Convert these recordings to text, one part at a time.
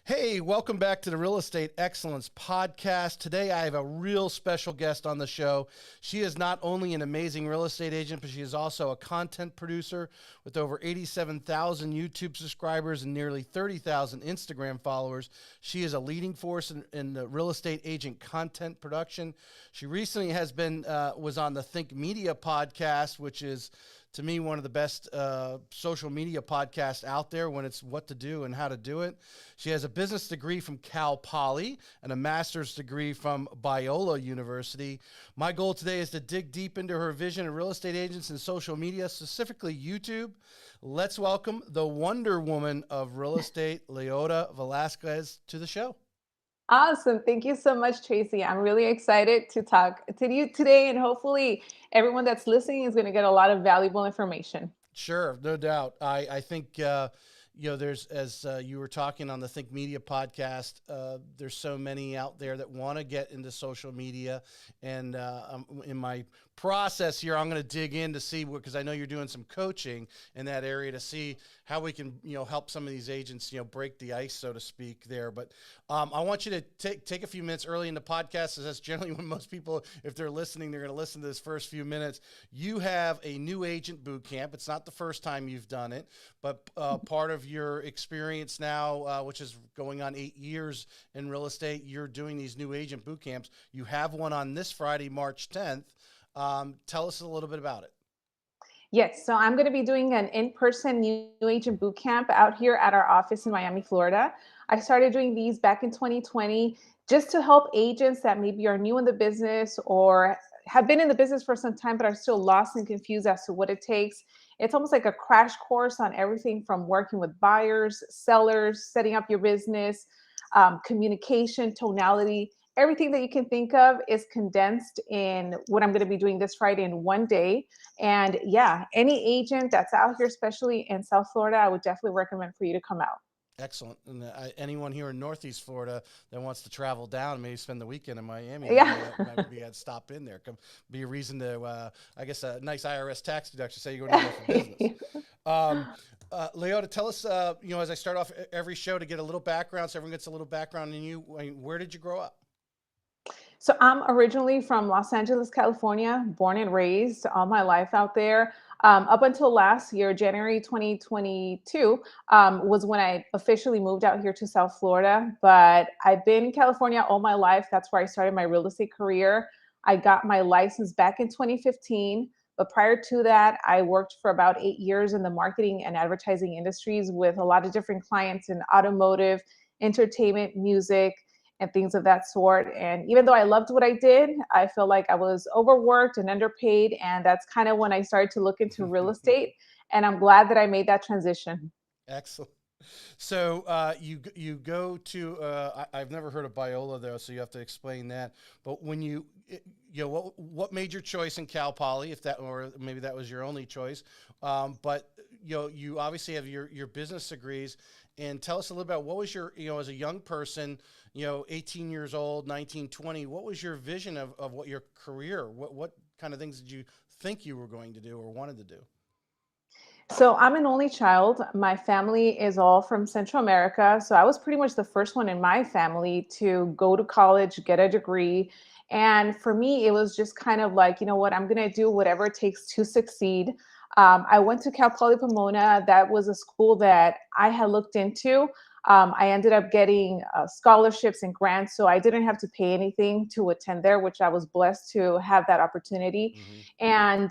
Hey, welcome back to the Real Estate Excellence Podcast. Today I have a real special guest on the show. She is not only an amazing real estate agent, but she is also a content producer with over 87,000 YouTube subscribers and nearly 30,000 Instagram followers. She is a leading force in the real estate agent content production. She recently was on the Think Media podcast, which is to me, one of the best social media podcasts out there when it's what to do and how to do it. She has a business degree from Cal Poly and a master's degree from Biola University. My goal today is to dig deep into her vision of real estate agents and social media, specifically YouTube. Let's welcome the Wonder Woman of real estate, Loida Velasquez, to the show. Awesome. Thank you so much, Tracy. I'm really excited to talk to you today, and hopefully everyone that's listening is going to get a lot of valuable information. Sure, no doubt. I think, there's, as you were talking on the Think Media podcast, there's so many out there that want to get into social media. And in my process here, I'm going to dig in to see, because I know you're doing some coaching in that area, to see how we can, help some of these agents, break the ice, so to speak, there. But I want you to take a few minutes early in the podcast, as that's generally when most people, if they're listening, they're going to listen to this first few minutes. You have a new agent boot camp. It's not the first time you've done it, but part of your experience now, which is going on 8 years in real estate, you're doing these new agent boot camps. You have one on this Friday, March 10th. Tell us a little bit about it. Yes, so I'm going to be doing an in-person new agent boot camp out here at our office in Miami, Florida. I started doing these back in 2020 just to help agents that maybe are new in the business or have been in the business for some time but are still lost and confused as to what it takes. It's almost like a crash course on everything from working with buyers, sellers, setting up your business, communication, tonality. Everything that you can think of is condensed in what I'm going to be doing this Friday in one day. And yeah, any agent that's out here, especially in South Florida, I would definitely recommend for you to come out. Excellent. And anyone here in Northeast Florida that wants to travel down, maybe spend the weekend in Miami, Yeah. maybe I'd stop in there. Come be a reason to, I guess, a nice IRS tax deduction. Say you're going to go for business. Loida, tell us, as I start off every show, to get a little background, so everyone gets a little background in you. Where did you grow up? So I'm originally from Los Angeles, California, born and raised all my life out there. Up until last year, January 2022, was when I officially moved out here to South Florida. But I've been in California all my life. That's where I started my real estate career. I got my license back in 2015. But prior to that, I worked for about 8 years in the marketing and advertising industries with a lot of different clients in automotive, entertainment, music, and things of that sort. And even though I loved what I did, I feel like I was overworked and underpaid. And that's kind of when I started to look into real estate. And I'm glad that I made that transition. Excellent. So you go to I've never heard of Biola though, so you have to explain that. But when what made your choice in Cal Poly, if that, or maybe that was your only choice, but you obviously have your business degrees, and tell us a little about what was your, as a young person, 18 years old, 19, 20, what was your vision of what your career, what kind of things did you think you were going to do or wanted to do? So I'm an only child. My family is all from Central America. So I was pretty much the first one in my family to go to college, get a degree. And for me, it was just kind of like, you know what, I'm going to do whatever it takes to succeed. I went to Cal Poly Pomona. That was a school that I had looked into. I ended up getting scholarships and grants, so I didn't have to pay anything to attend there, which I was blessed to have that opportunity. Mm-hmm. And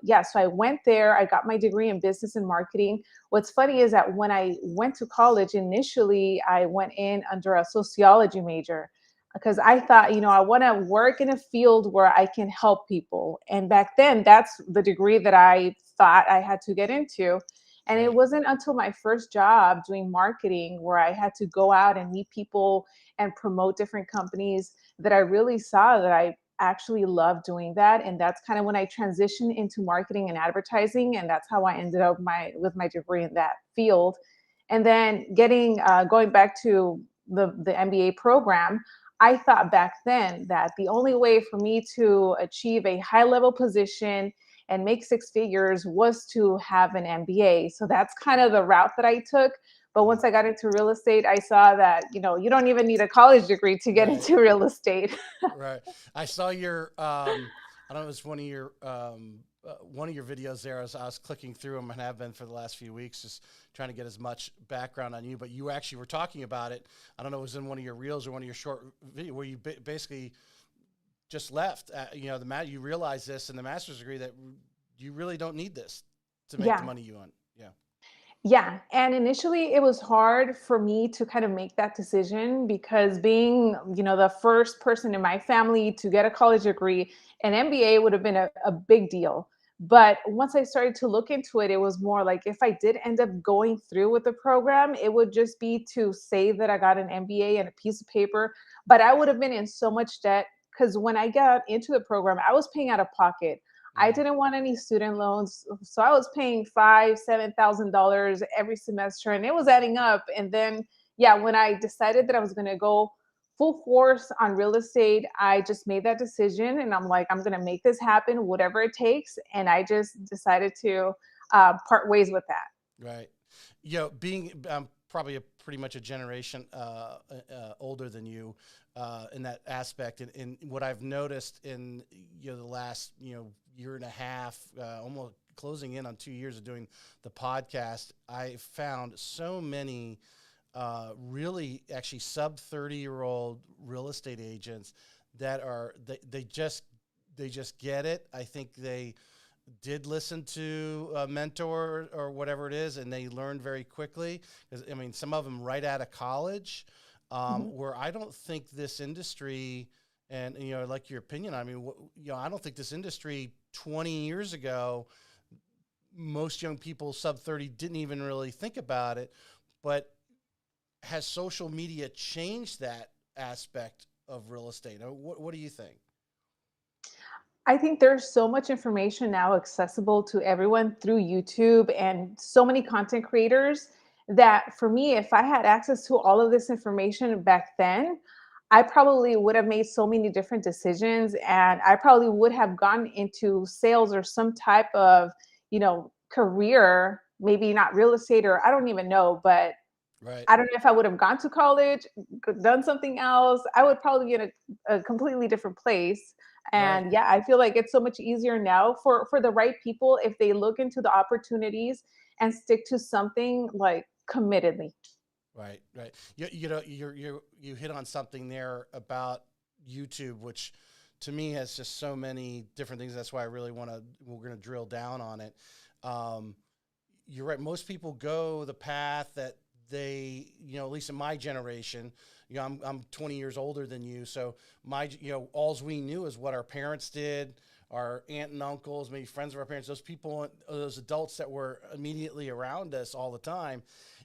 yeah, so I went there. I got my degree in business and marketing. What's funny is that when I went to college, initially I went in under a sociology major because I thought, I want to work in a field where I can help people. And back then, that's the degree that I thought I had to get into. And it Right. wasn't until my first job doing marketing where I had to go out and meet people and promote different companies that I really saw that I actually love doing that. And that's kind of when I transitioned into marketing and advertising. And that's how I ended up with my degree in that field. And then going back to the MBA program, I thought back then that the only way for me to achieve a high level position and make six figures was to have an MBA. So that's kind of the route that I took. But once I got into real estate, I saw that, you don't even need a college degree to get Right. into real estate. Right. I saw your I don't know, it was one of your videos there. I was clicking through them and have been for the last few weeks, just trying to get as much background on you. But you actually were talking about it. I don't know, it was in one of your reels or one of your short video where you basically just left. You realize this in the master's degree that you really don't need this to make the Yeah. money you want. Yeah. Yeah, and initially it was hard for me to kind of make that decision because being, the first person in my family to get a college degree, an MBA would have been a big deal. But once I started to look into it, it was more like if I did end up going through with the program, it would just be to say that I got an MBA and a piece of paper, but I would have been in so much debt because when I got into the program, I was paying out of pocket. I Mm-hmm. didn't want any student loans, so I was paying $7,000 every semester, and it was adding up. And then, yeah, when I decided that I was going to go full force on real estate, I just made that decision, and I'm like, I'm going to make this happen, whatever it takes. And I just decided to part ways with that. Right. Being probably pretty much a generation older than you in that aspect, and what I've noticed in the last year and a half, almost closing in on 2 years of doing the podcast, I found so many really actually sub 30-year-old real estate agents that they just get it. I think they did listen to a mentor or whatever it is, and they learned very quickly. Because I mean, some of them right out of college, Mhm. where I don't think this industry, and I'd like your opinion. I mean, I don't think this industry 20 years ago, most young people sub 30 didn't even really think about it. But has social media changed that aspect of real estate? What do you think? I think there's so much information now accessible to everyone through YouTube and so many content creators that for me, if I had access to all of this information back then, I probably would have made so many different decisions and I probably would have gone into sales or some type of, career, maybe not real estate or I don't even know, but Right. I don't know if I would have gone to college, done something else. I would probably be in a completely different place. Right. And yeah, I feel like it's so much easier now for the right people if they look into the opportunities and stick to something like committedly. Right, right. You hit on something there about YouTube, which to me has just so many different things. That's why I really we're going to drill down on it. Um, you're right. Most people go the path that they, at least in my generation, I'm 20 years older than you. So alls we knew is what our parents did, our aunt and uncles, maybe friends of our parents, those people, those adults that were immediately around us all the time.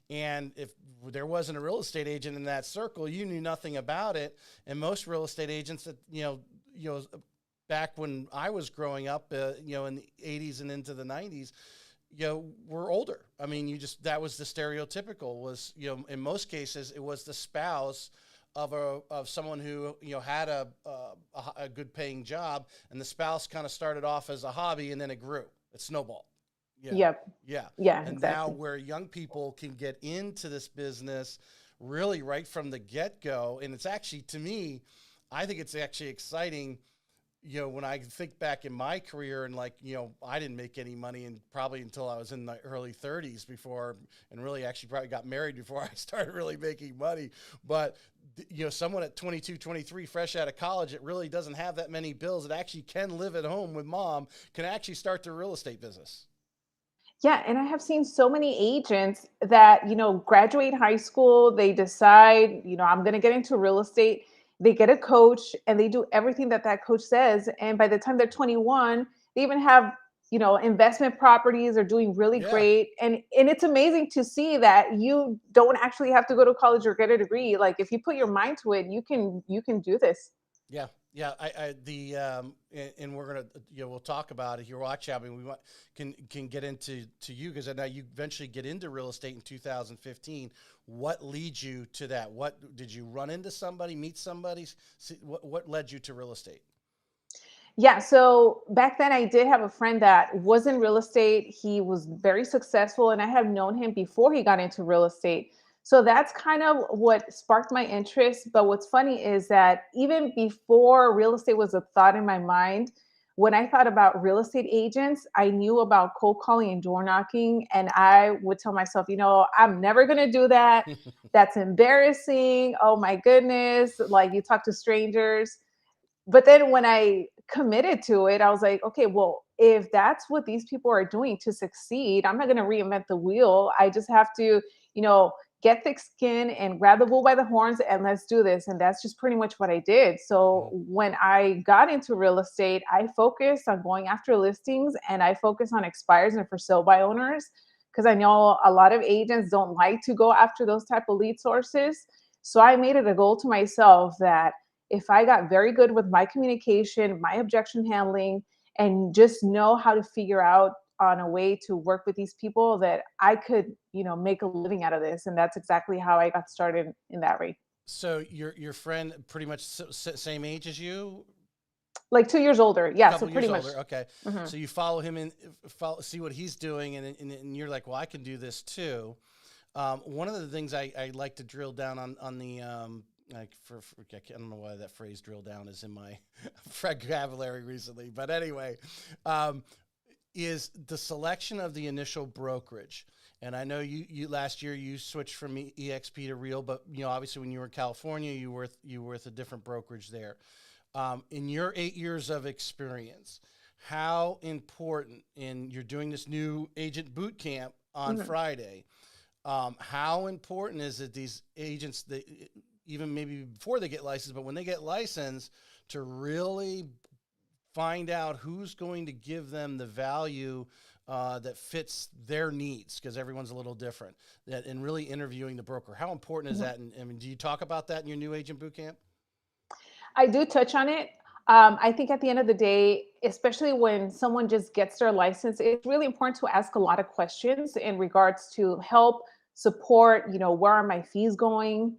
And if there wasn't a real estate agent in that circle, you knew nothing about it. And most real estate agents that, back when I was growing up, in the 80s and into the 90s, we're older. I mean, that was the stereotypical was, in most cases, it was the spouse of someone who, had a good paying job, and the spouse kind of started off as a hobby and then it grew, it snowballed. Yeah. Yep. Yeah. Yeah, And now exactly. where young people can get into this business really right from the get go. And it's actually, to me, I think it's actually exciting. When I think back in my career and I didn't make any money and probably until I was in the early 30s before, and really actually probably got married before I started really making money. But, someone at 22, 23, fresh out of college, it really doesn't have that many bills. It actually can live at home with mom, can actually start their real estate business. Yeah, and I have seen so many agents that, graduate high school, they decide, I'm going to get into real estate. They get a coach and they do everything that that coach says. And by the time they're 21, they even have, investment properties are doing really Yeah. great. And it's amazing to see that you don't actually have to go to college or get a degree. Like if you put your mind to it, you can do this. Yeah, yeah. And we're gonna, we'll talk about it here. Watch out. I mean, we can get to you because now you eventually get into real estate in 2015. What leads you to that? What did you run into somebody, meet somebody? What led you to real estate? Yeah, so back then I did have a friend that was in real estate. He was very successful and I have known him before he got into real estate. So that's kind of what sparked my interest. But what's funny is that even before real estate was a thought in my mind, when I thought about real estate agents, I knew about cold calling and door knocking. And I would tell myself, I'm never going to do that. That's embarrassing. Oh my goodness. Like, you talk to strangers. But then when I committed to it, I was like, okay, well, if that's what these people are doing to succeed, I'm not going to reinvent the wheel. I just have to, you know, get thick skin and grab the bull by the horns and let's do this. And that's just pretty much what I did. So Mhm. when I got into real estate, I focused on going after listings and I focused on expires and for sale by owners because I know a lot of agents don't like to go after those type of lead sources. So I made it a goal to myself that if I got very good with my communication, my objection handling, and just know how to figure out on a way to work with these people that I could, make a living out of this. And that's exactly how I got started in that rate. So your friend pretty much same age as you, Like 2 years older. Yeah. So couple pretty years much. older. Okay, Mhm. so you follow him and see what he's doing, and you're like, well, I can do this too. One of the things I like to drill down on the like I don't know why that phrase "drill down" is in my vocabulary recently, but anyway, um, is the selection of the initial brokerage. And I know you last year you switched from EXP to Real, but obviously when you were in California, you were with a different brokerage there. In your 8 years of experience, how important, and you're doing this new agent boot camp on Mhm. Friday, how important is it these agents that even maybe before they get licensed, but when they get licensed, to really find out who's going to give them the value that fits their needs, because everyone's a little different. That and really interviewing the broker, how important is Mhm. that? And I mean, do you talk about that in your new agent boot camp? I do touch on it. I think at the end of the day, especially when someone just gets their license, it's really important to ask a lot of questions in regards to help, support, where are my fees going?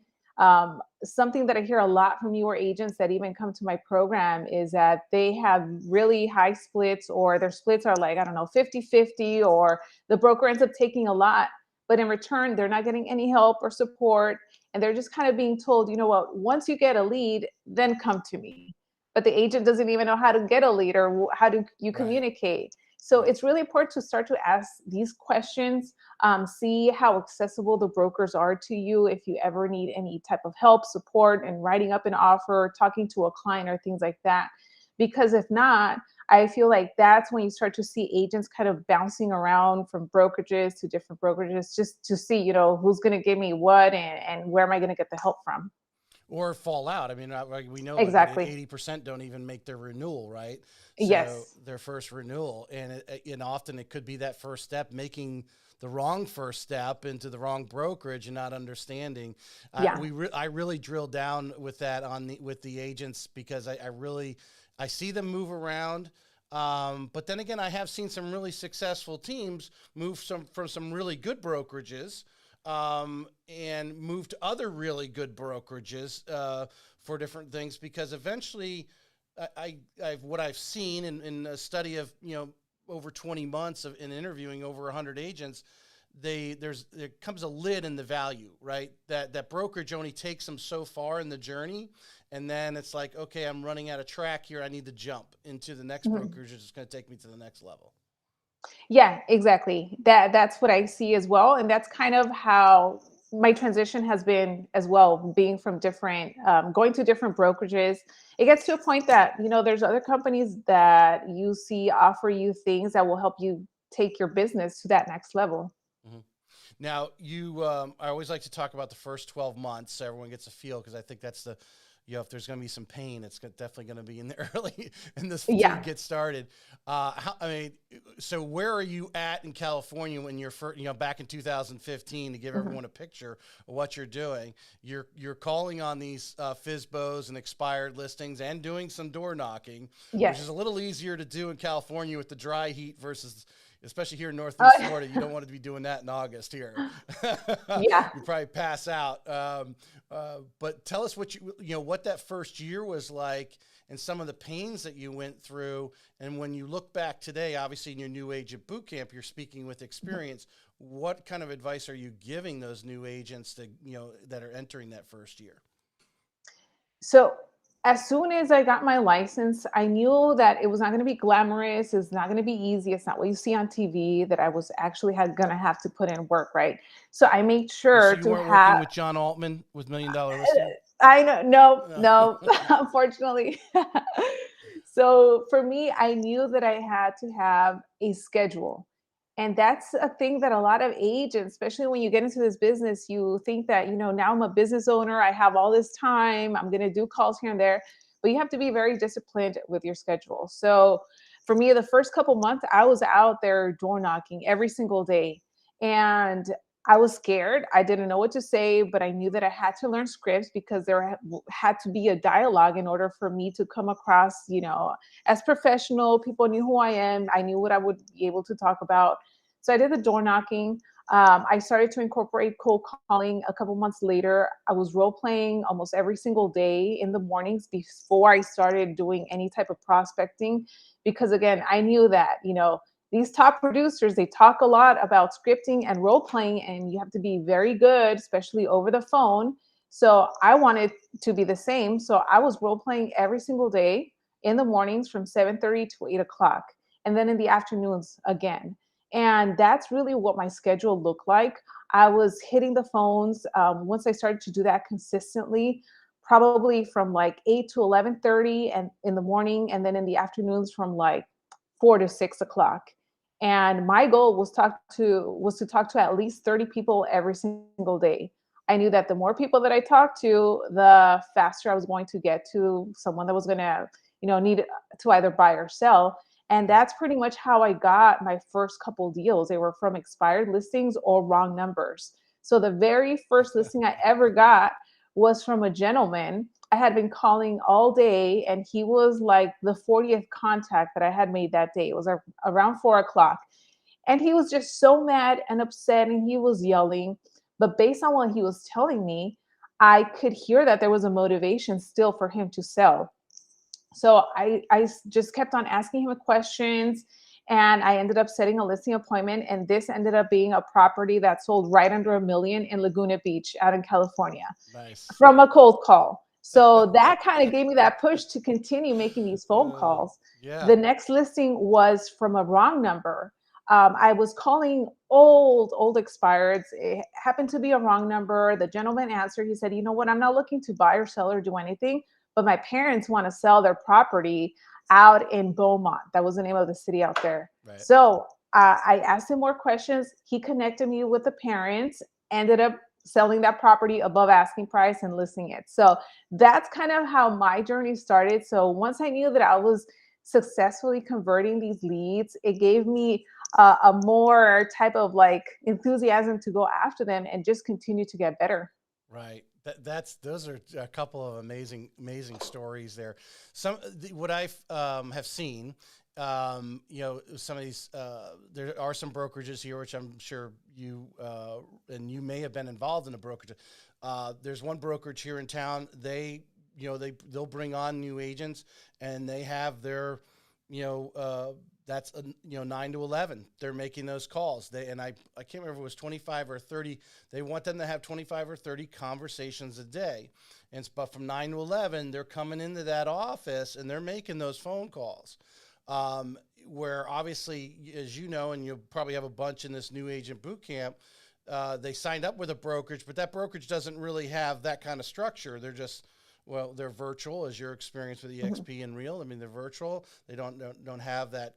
Something that I hear a lot from newer agents that even come to my program is that they have really high splits, or their splits are like, I don't know, 50-50, or the broker ends up taking a lot, but in return, they're not getting any help or support, and they're just kind of being told, you know what, once you get a lead, then come to me. But the agent doesn't even know how to get a lead or how do you Right, communicate. So right. it's really important to start to ask these questions, see how accessible the brokers are to you if you ever need any type of help, support, and writing up an offer, talking to a client, or things like that. Because if not, I feel like that's when you start to see agents kind of bouncing around from brokerages to different brokerages just to see, who's going to give me what, and where am I going to get the help from. Or fall out. I mean, like we know, like Exactly. 80% don't even make their renewal, right? So Yes. their first renewal, and often it could be that first step, making the wrong first step into the wrong brokerage and not understanding. Yeah. I really drill down with that with the agents, because I really I see them move around. But then again, I have seen some really successful teams move from some really good brokerages, and move to other really good brokerages for different things, because eventually what I've seen in a study of over 20 months of in interviewing over 100 agents, there comes a lid in the value, right? That brokerage only takes them so far in the journey, and then it's like, okay, I'm running out of track here, I need to jump into the next Mhm. brokerage that's going to take me to the next level. Yeah, exactly. That's what I see as well, and that's kind of how my transition has been as well. Being from different, going to different brokerages, it gets to a point that there's other companies that you see offer you things that will help you take your business to that next level. Mhm. Now, I always like to talk about the first 12 months so everyone gets a feel, because I think that's if there's going to be some pain, it's definitely going to be in the early, in this to Yeah. get started. I mean, so where are you at in California when you're first, back in 2015, to give Mhm. everyone a picture of what you're doing? You're calling on these FISBOs and expired listings and doing some door knocking, which is a Yes. little easier to do in California with the dry heat versus especially here in Uh, Northeast Florida. You don't want to be doing that in August here. yeah. You probably pass out. But tell us what what that first year was like, and some of the pains that you went through. And when you look back today, obviously in your new agent boot camp, you're speaking with experience. What kind of advice are you giving those new agents that that are entering that first year? So as soon as I got my license, I knew that it was not going to be glamorous. It's not going to be easy. It's not what you see on TV. That I was actually going to have to put in work, right? So I made So sure you to weren't working have. with John Altman with $1 Million Listing? I know, no, No. no, unfortunately. So for me, I knew that I had to have a schedule. And that's a thing that a lot of agents, especially when you get into this business, you think that, now I'm a business owner, I have all this time, I'm going to do calls here and there, but you have to be very disciplined with your schedule. So for me, the first couple months, I was out there door knocking every single day. And I was scared. I didn't know what to say, but I knew that I had to learn scripts because there had to be a dialogue in order for me to come across, as professional. People knew who I am. I knew what I would be able to talk about. So I did the door knocking. I started to incorporate cold calling a couple months later. I was role playing almost every single day in the mornings before I started doing any type of prospecting. Because again, I knew that, these top producers, they talk a lot about scripting and role playing, and you have to be very good, especially over the phone. So I wanted to be the same. So I was role playing every single day in the mornings from 7:30 to 8 o'clock, and then in the afternoons again. And that's really what my schedule looked like. I was hitting the phones once I started to do that consistently, probably from like 8 to 11:30 and in the morning, and then in the afternoons from like 4 to 6 o'clock. And my goal was to talk to at least 30 people every single day. I knew that the more people that I talked to, the faster I was going to get to someone that was going to, need to either buy or sell. And Right. that's pretty much how I got my first couple deals. They were from expired listings or wrong numbers. So the very first listing I ever got was from a gentleman. I had been calling all day, and he was like the 40th contact that I had made that day. It was around 4 o'clock. And he was just so mad and upset, and he was yelling. But based on what he was telling me, I could hear that there was a motivation still for him to sell. So I just kept on asking him questions, and I ended up setting a listing appointment. And this ended up being a property that sold right under $1 million in Laguna Beach out in California Nice. from a cold call. So that kind of gave me that push to continue making these phone Uh, calls. yeah. The next listing was from a wrong number. I was calling old expireds. It happened to be a wrong number. The gentleman answered. He said, "You know what? I'm not looking to buy or sell or do anything, but my parents want to sell their property out in Beaumont." That was the name of the city out there. Right. So I asked him more questions. He connected me with the parents, ended up selling that property above asking price and listing it. So that's kind of how my journey started. So once I knew that I was successfully converting these leads, it gave me a more type of like enthusiasm to go after them and just continue to get better. Right. That's those are a couple of amazing stories there. What I have seen, some of these there are some brokerages here, which I'm sure you and you may have been involved in a brokerage. There's one brokerage here in town. They'll bring on new agents, and they have their you know that's 9 to 11. They're making those calls. I can't remember if it was 25 or 30. They want them to have 25 or 30 conversations a day. But from 9 to 11, they're coming into that office and they're making those phone calls. Where obviously, as you know, and you'll probably have a bunch in this new agent boot camp, they signed up with a brokerage, but that brokerage doesn't really have that kind of structure. They're virtual, as your experience with Mhm. EXP and Real. I mean, they're virtual. They don't have that.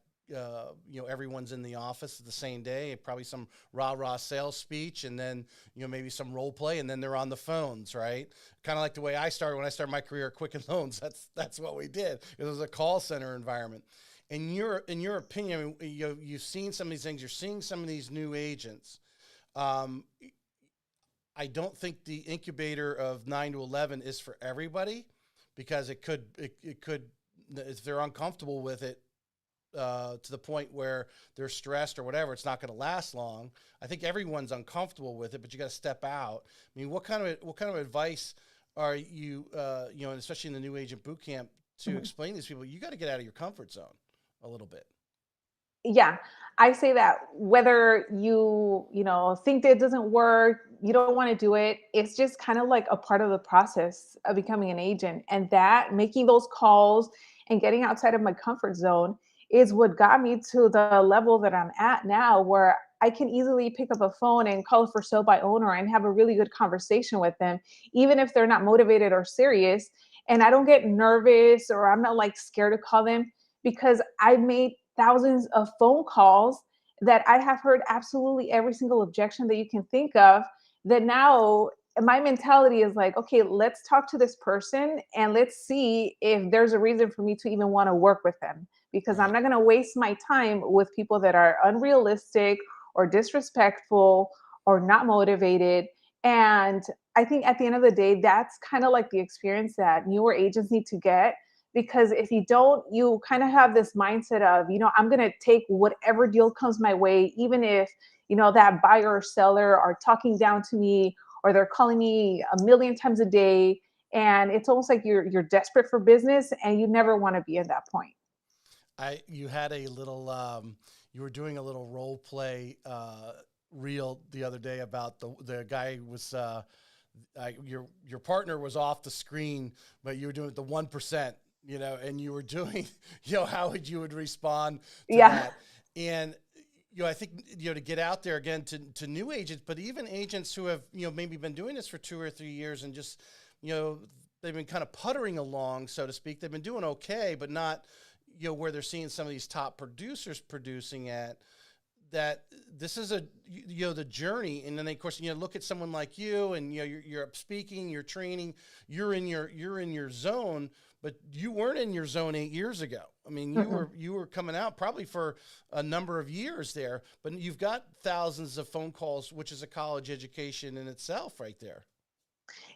Everyone's in the office the same day. Probably some rah sales speech, and then maybe some role play, and then they're on the phones, right? Kind of like the way I started when I started my career at Quicken Loans. That's what we did. It was a call center environment. In your opinion, you've seen some of these things. You're seeing some of these new agents. Um, I don't think the incubator of 9 to 11 is for everybody, because it could if they're uncomfortable with it, to the point where they're stressed or whatever, it's not going to last long. I think everyone's uncomfortable with it, but you got to step out. I mean, what kind of advice are you, and especially in the new agent boot camp, to Mhm. explain to these people? You got to get out of your comfort zone a little bit. Yeah, I say that whether think that it doesn't work, you don't want to do it, it's just kind of like a part of the process of becoming an agent. And that making those calls and getting outside of my comfort zone is what got me to the level that I'm at now, where I can easily pick up a phone and call a for sale by owner and have a really good conversation with them, even if they're not motivated or serious. And I don't get nervous, or I'm not like scared to call them, because I made thousands of phone calls that I have heard absolutely every single objection that you can think of. That now my mentality is like, okay, let's talk to this person and let's see if there's a reason for me to even want to work with them, because I'm Right. not going to waste my time with people that are unrealistic or disrespectful or not motivated. And I think at the end of the day, that's kind of like the experience that newer agents need to get, because if you don't, you kind of have this mindset of, I'm going to take whatever deal comes my way, even if that buyer or seller are talking down to me, or they're calling me a million times a day. And it's almost like you're desperate for business, and you never want to be at that point. You had a little, you were doing a little role play reel the other day about the guy was, your partner was off the screen, but you were doing it the 1%, and you were doing, how you would respond to Yeah. that. And, I think, to get out there again to new agents, but even agents who have, maybe been doing this for 2 or 3 years and just, they've been kind of puttering along, so to speak. They've been doing okay, but not, where they're seeing some of these top producers producing at. That this is the journey. And then of course, look at someone like you, and you're up speaking, you're training, you're in your zone, but you weren't in your zone 8 years ago. I mean, you Mm-mm. were you were coming out probably for a number of years there, but you've got thousands of phone calls, which is a college education in itself right there.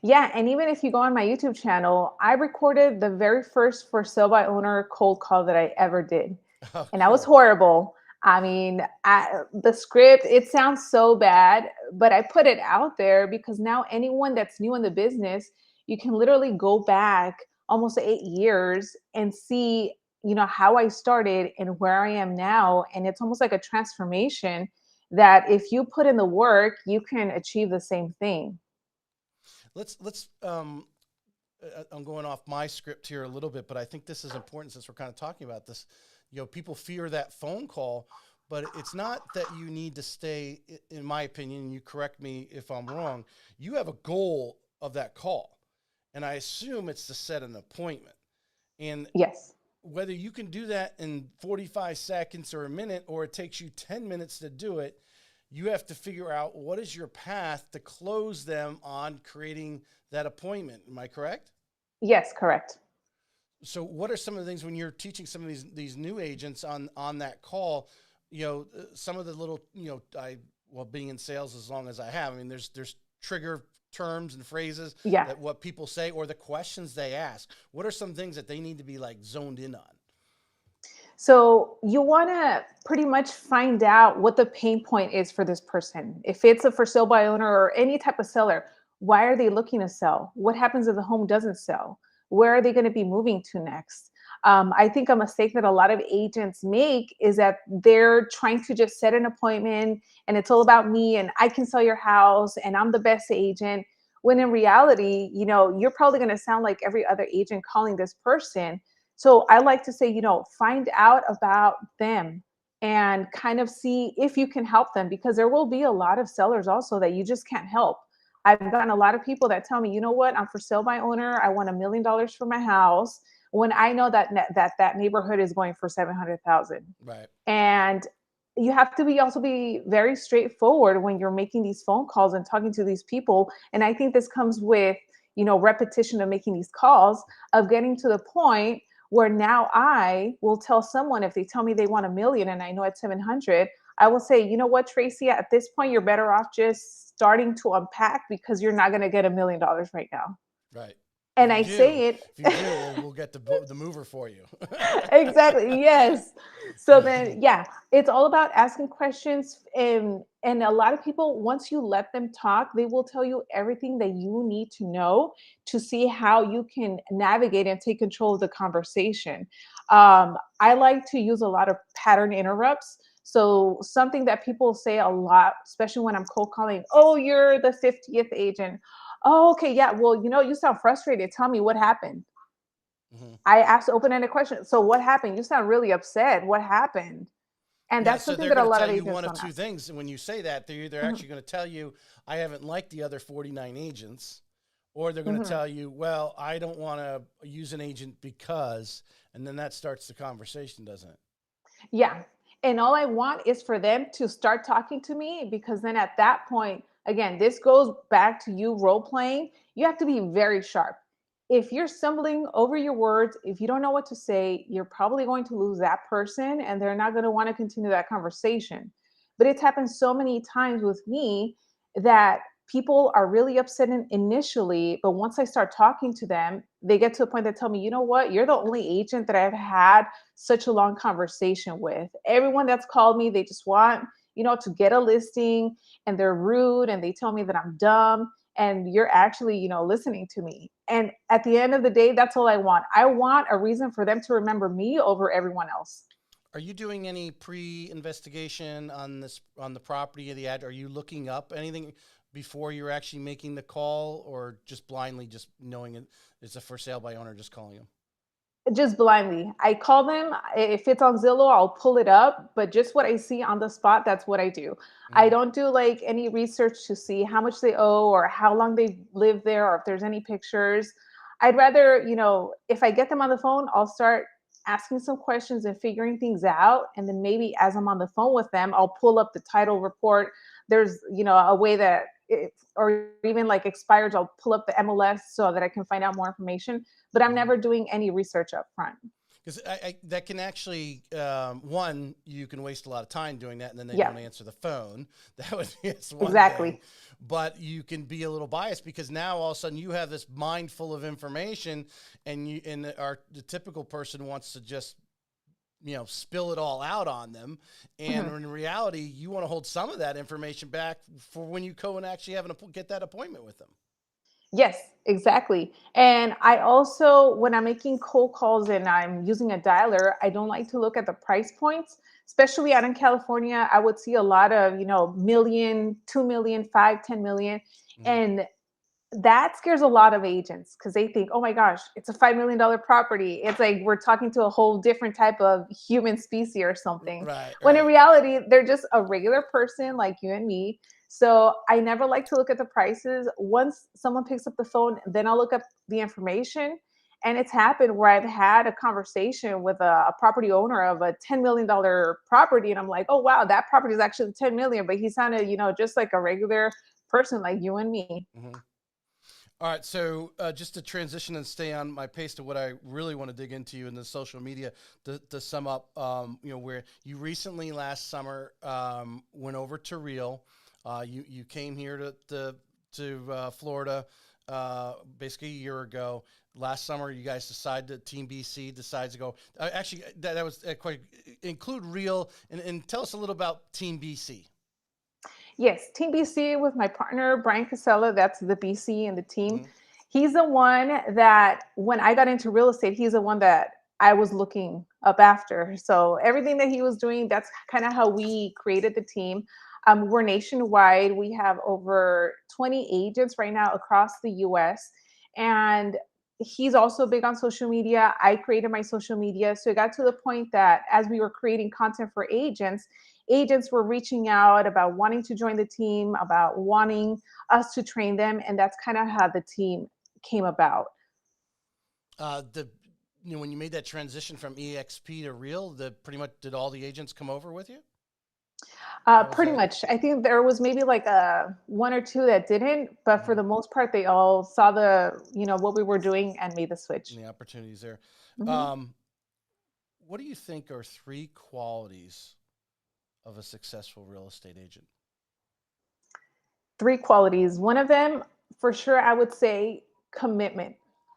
Yeah, and even if you go on my YouTube channel, I recorded the very first for sale by owner cold call that I ever did. Oh, And that was cool. horrible. I mean, the script, it sounds so bad, but I put it out there because now anyone that's new in the business, you can literally go back almost 8 years and see, how I started and where I am now. And it's almost like a transformation that if you put in the work, you can achieve the same thing. Let's I'm going off my script here a little bit, but I think this is important since we're kind of talking about this. People fear that phone call, but it's not that you need to stay, in my opinion, and you correct me if I'm wrong, you have a goal of that call. And I assume it's to set an appointment. And Yes. whether you can do that in 45 seconds or a minute, or it takes you 10 minutes to do it, you have to figure out what is your path to close them on creating that appointment. Am I correct? Yes, correct. So what are some of the things when you're teaching some of these new agents on that call? Some of the little, being in sales as long as I have, I mean, there's trigger terms and phrases Yeah. that what people say or the questions they ask. What are some things that they need to be like zoned in on? So you want to pretty much find out what the pain point is for this person. If it's a for sale by owner or any type of seller, why are they looking to sell? What happens if the home doesn't sell? Where are they going to be moving to next? I think a mistake that a lot of agents make is that they're trying to just set an appointment and it's all about me and I can sell your house and I'm the best agent. When in reality, you're probably going to sound like every other agent calling this person. So I like to say, find out about them and kind of see if you can help them, because there will be a lot of sellers also that you just can't help. I've gotten a lot of people that tell me, you know what, I'm for sale by owner. I want $1 million for my house, when I know that neighborhood is going for 700,000. Right. And you have to be very straightforward when you're making these phone calls and talking to these people. And I think this comes with, repetition of making these calls, of getting to the point where now I will tell someone, if they tell me they want 1 million and I know it's 700, I will say, you know what, Tracy, at this point, you're better off just starting to unpack, because you're not going to get $1 million right now. Right. If And you I do, say if you do, we'll get the mover for you. exactly. Yes. So then, yeah, it's all about asking questions, and a lot of people, once you let them talk, they will tell you everything that you need to know to see how you can navigate and take control of the conversation. I like to use a lot of pattern interrupts. So something that people say a lot, especially when I'm cold calling, oh, you're the 50th agent. Oh, okay, yeah. Well, you sound frustrated. Tell me what happened. Hmm. I asked open-ended questions. So what happened? You sound really upset. What happened? And Yeah, that's so something they're that a going to lot tell of you agents one of don't two ask. things. And when you say that, they're either Mhm, actually going to tell you, I haven't liked the other 49 agents, or they're going to mhm. tell you, well, I don't want to use an agent because, and then that starts the conversation, doesn't it? Yeah. And all I want is for them to start talking to me, because then at that point, again, this goes back to you role playing. You have to be very sharp. If you're stumbling over your words, if you don't know what to say, you're probably going to lose that person and they're not going to want to continue that conversation. But it's happened so many times with me that people are really upset initially, but once I start talking to them, they get to a point that tell me, you know what, you're the only agent that I've had such a long conversation with. Everyone that's called me, they just want, to get a listing, and they're rude and they tell me that I'm dumb, and you're actually, listening to me. And at the end of the day, that's all I want. I want a reason for them to remember me over everyone else. Are you doing any pre-investigation on the property of the ad? Are you looking up anything before you're actually making the call, or just blindly just knowing it's a for sale by owner, just calling them? Just blindly. I call them. If it's on Zillow, I'll pull it up. But just what I see on the spot, that's what I do. I Hmm. don't do like any research to see how much they owe or how long they've lived there or if there's any pictures. I'd rather, if I get them on the phone, I'll start asking some questions and figuring things out. And then maybe as I'm on the phone with them, I'll pull up the title report. There's, a way that or even like expires, I'll pull up the MLS so that I can find out more information, but I'm Hmm. never doing any research up front. Because that can actually, one, you can waste a lot of time doing that, and then they Yeah, don't answer the phone. That would be it's one thing. exactly. But you can be a little biased because now all of a sudden you have this mind full of information, and the typical person wants to just spill it all out on them, and Mhm. in reality, you want to hold some of that information back for when you go and actually get that appointment with them. Yes, exactly. And I also, when I'm making cold calls and I'm using a dialer, I don't like to look at the price points, especially out in California. I would see a lot of, million, 2 million, 5, 10 million. Hmm. And that scares a lot of agents because they think, oh my gosh, it's a $5 million property. It's like we're talking to a whole different type of human species or something. Right, When in right. reality, they're just a regular person like you and me. So I never like to look at the prices. Once someone picks up the phone, then I'll look up the information. And it's happened where I've had a conversation with a property owner of a $10 million property. And I'm like, oh, wow, that property is actually 10 million. But he sounded, just like a regular person like you and me. Hmm. All right, so just to transition and stay on my pace to what I really want to dig into in the social media, to sum up, where you recently last summer went over to Real, you came here to Florida basically a year ago. Last summer, you guys decided Team BC decides to go. Actually, that was quite include Real and tell us a little about Team BC. Yes, Team BC with my partner, Brian Casella, that's the BC and the team. Hmm. He's the one that when I got into real estate, he's the one that I was looking up after. So everything that he was doing, that's kind of how we created the team. We're nationwide. We have over 20 agents right now across the US. And he's also big on social media. I created my social media. So it got to the point that as we were creating content for agents were reaching out about wanting to join the team, about wanting us to train them. And that's kind of how the team came about. The when you made that transition from EXP to Real, the pretty much did all the agents come over with you? How was Pretty that? much. I think there was maybe like a one or two that didn't, but for Hmm. the most part, they all saw what we were doing and made the And switch. the opportunities there. Mhm. Um, what do you think are three qualities of a successful real estate agent? Three qualities. One of them, for sure, I would say commitment.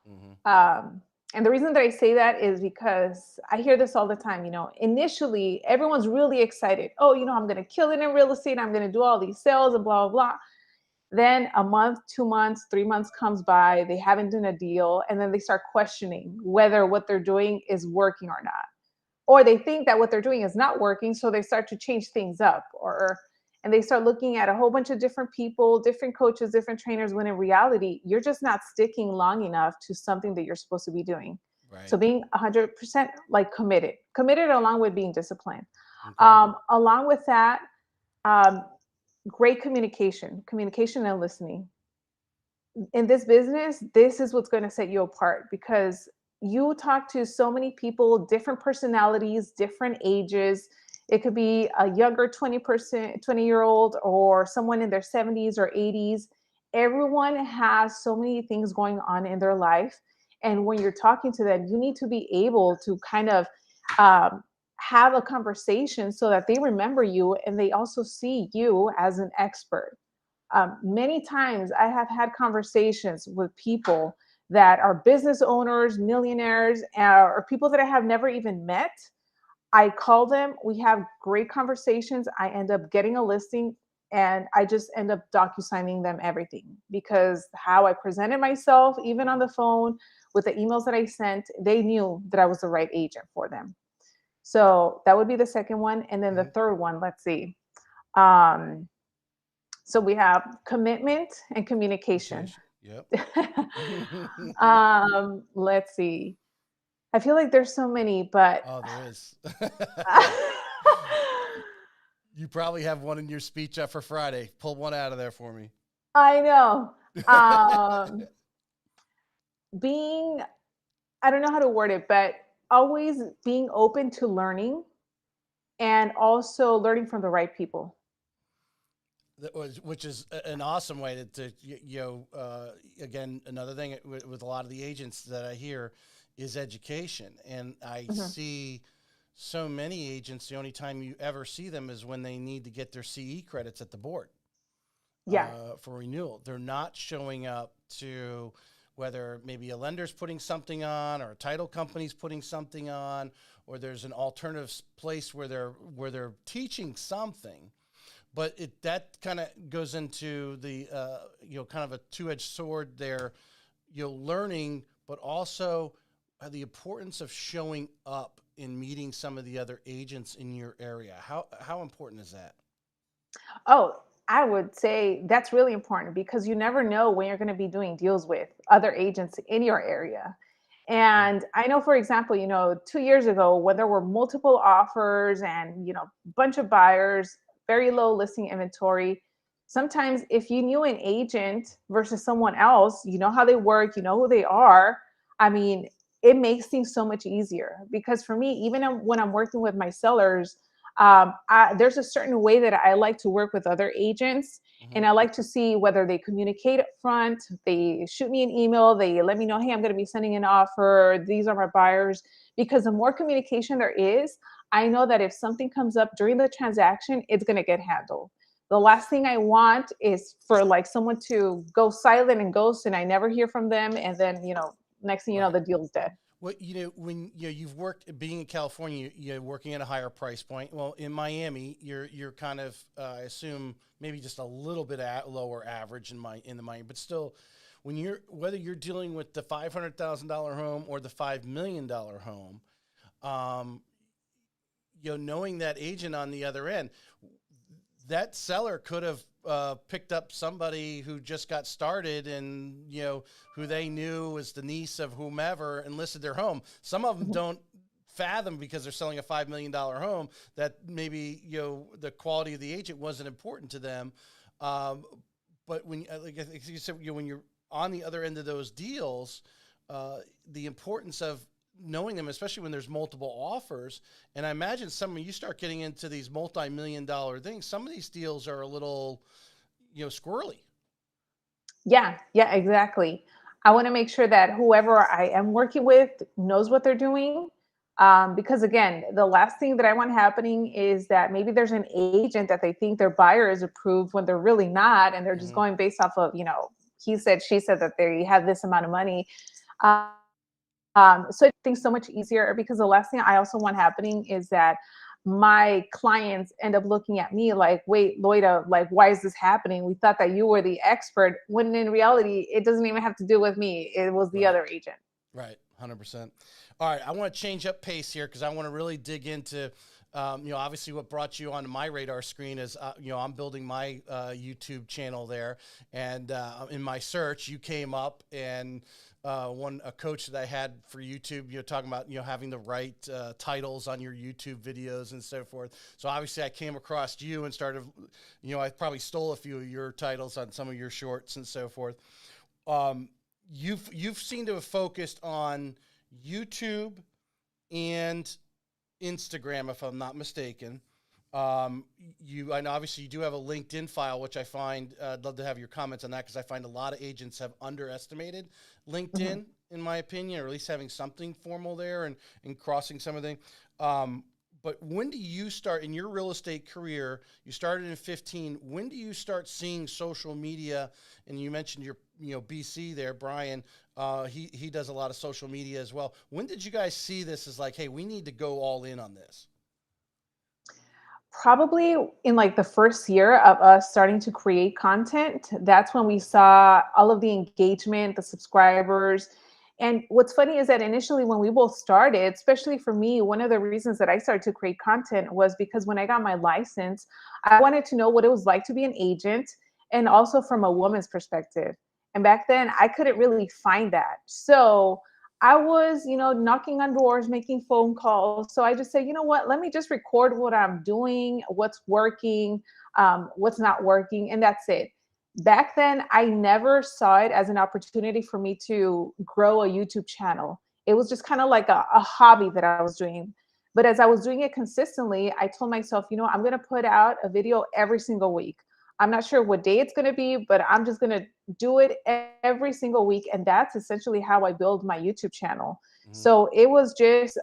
Mm-hmm. And the reason that I say that is because I hear this all the time. Initially, everyone's really excited. Oh, I'm going to kill it in real estate. I'm going to do all these sales and blah, blah, blah. Then a month, 2 months, 3 months comes by, they haven't done a deal, and then they start questioning whether what they're doing is working or not. Or they think that what they're doing is not working, so they start to change things up, and they start looking at a whole bunch of different people, different coaches, different trainers, when in reality, you're just not sticking long enough to something that you're supposed to be doing. So Right. being 100% like committed along with being disciplined. Okay. Along with that, um, great communication and listening. In this business, this is what's going to set you apart, because you talk to so many people, different personalities, different ages. It could be a younger 20-year-old or someone in their 70s or 80s. Everyone has so many things going on in their life. And when you're talking to them, you need to be able to kind of um, have a conversation so that they remember you and they also see you as an expert. Many times I have had conversations with people that are business owners, millionaires, or people that I have never even met. I call them, we have great conversations. I end up getting a listing and I just end up docu-signing them everything, because how I presented myself, even on the phone, with the emails that I sent, they knew that I was the right agent for them. So that would be the second one. And then the Mm-hmm. third one, let's see. Um, so we have commitment and communication. Communication. Yep. Let's see. I feel like there's so many, but Oh, there is. You probably have one in your speech for Friday. Pull one out of there for me. I know. Um, being, I don't know how to word it, but always being open to learning and also learning from the right people. Which is an awesome way again, another thing with a lot of the agents that I hear is education. And I Mhm. see so many agents, the only time you ever see them is when they need to get their CE credits at the board Yeah. for renewal. They're not showing up to whether maybe a lender's putting something on or a title company's putting something on, or there's an alternative place where they're teaching something. But that kind of goes into the kind of a two-edged sword there, learning, but also the importance of showing up and meeting some of the other agents in your area. How important is that? Oh, I would say that's really important, because you never know when you're going to be doing deals with other agents in your area. Mm. And I know, for example, 2 years ago, when there were multiple offers and, bunch of buyers, very low listing inventory, sometimes if you knew an agent versus someone else, you know how they work, you know who they are. I mean, it makes things so much easier, because for me, even when I'm working with my sellers, there's a certain way that I like to work with other agents. Mm-hmm. And I like to see whether they communicate up front, they shoot me an email, they let me know, hey, I'm going to be sending an offer. These are my buyers. Because the more communication there is, I know that if something comes up during the transaction, it's going to get handled. The last thing I want is for like someone to go silent and ghost and I never hear from them. And then, next thing you know, Right. the deal's dead. Well, when you've worked being in California, you're working at a higher price point. Well, in Miami, you're kind of I assume maybe just a little bit lower average in the Miami, but still, whether you're dealing with the $500,000 home or the $5 million home, um, knowing that agent on the other end, that seller could have picked up somebody who just got started and who they knew was the niece of whomever and listed their home. Some of them Mhm. don't fathom, because they're selling a $5 million home, that maybe the quality of the agent wasn't important to them. Um, but when like you said, when you're on the other end of those deals, the importance of knowing them, especially when there's multiple offers. And I imagine when you start getting into these multi-million-dollar things, some of these deals are a little, squirrely. Yeah, exactly. I want to make sure that whoever I am working with knows what they're doing. Because again, the last thing that I want happening is that maybe there's an agent that they think their buyer is approved when they're really not. And they're just Mm-hmm. going based off of, he said, she said that they have this amount of money. So it things so much easier because the last thing I also want happening is that my clients end up looking at me like, wait, Loida, like, why is this happening? We thought that you were the expert, when in reality, it doesn't even have to do with me. It was the Right. other agent. Right, 100%. All right, I want to change up pace here because I want to really dig into, obviously what brought you onto my radar screen is, I'm building my YouTube channel there, and in my search, you came up, and a coach that I had for YouTube, talking about having the right titles on your YouTube videos and so forth. So obviously, I came across you and started, I probably stole a few of your titles on some of your shorts and so forth. Um, you've seemed to have focused on YouTube and Instagram, if I'm not mistaken. And obviously you do have a LinkedIn file, which I find I'd love to have your comments on that because I find a lot of agents have underestimated Mhm. LinkedIn, in my opinion, or at least having something formal there and crossing some of the. Um, but when do you start in your real estate career? You started in 15. When do you start seeing social media? And you mentioned your, BC there, Brian. He does a lot of social media as well. When did you guys see this as like, hey, we need to go all in on this? Probably in like the first year of us starting to create content, that's when we saw all of the engagement, the subscribers. And what's funny is that initially, when we both started, especially for me, one of the reasons that I started to create content was because when I got my license, I wanted to know what it was like to be an agent and also from a woman's perspective. And back then, I couldn't really find that. So I was, knocking on doors, making phone calls. So I just said, you know what? Let me just record what I'm doing, what's working, what's not working, and that's it. Back then, I never saw it as an opportunity for me to grow a YouTube channel. It was just kind of like a hobby that I was doing. But as I was doing it consistently, I told myself, I'm going to put out a video every single week. I'm not sure what day it's going to be, but I'm just going to do it every single week. And that's essentially how I build my YouTube channel. Mm-hmm. So it was just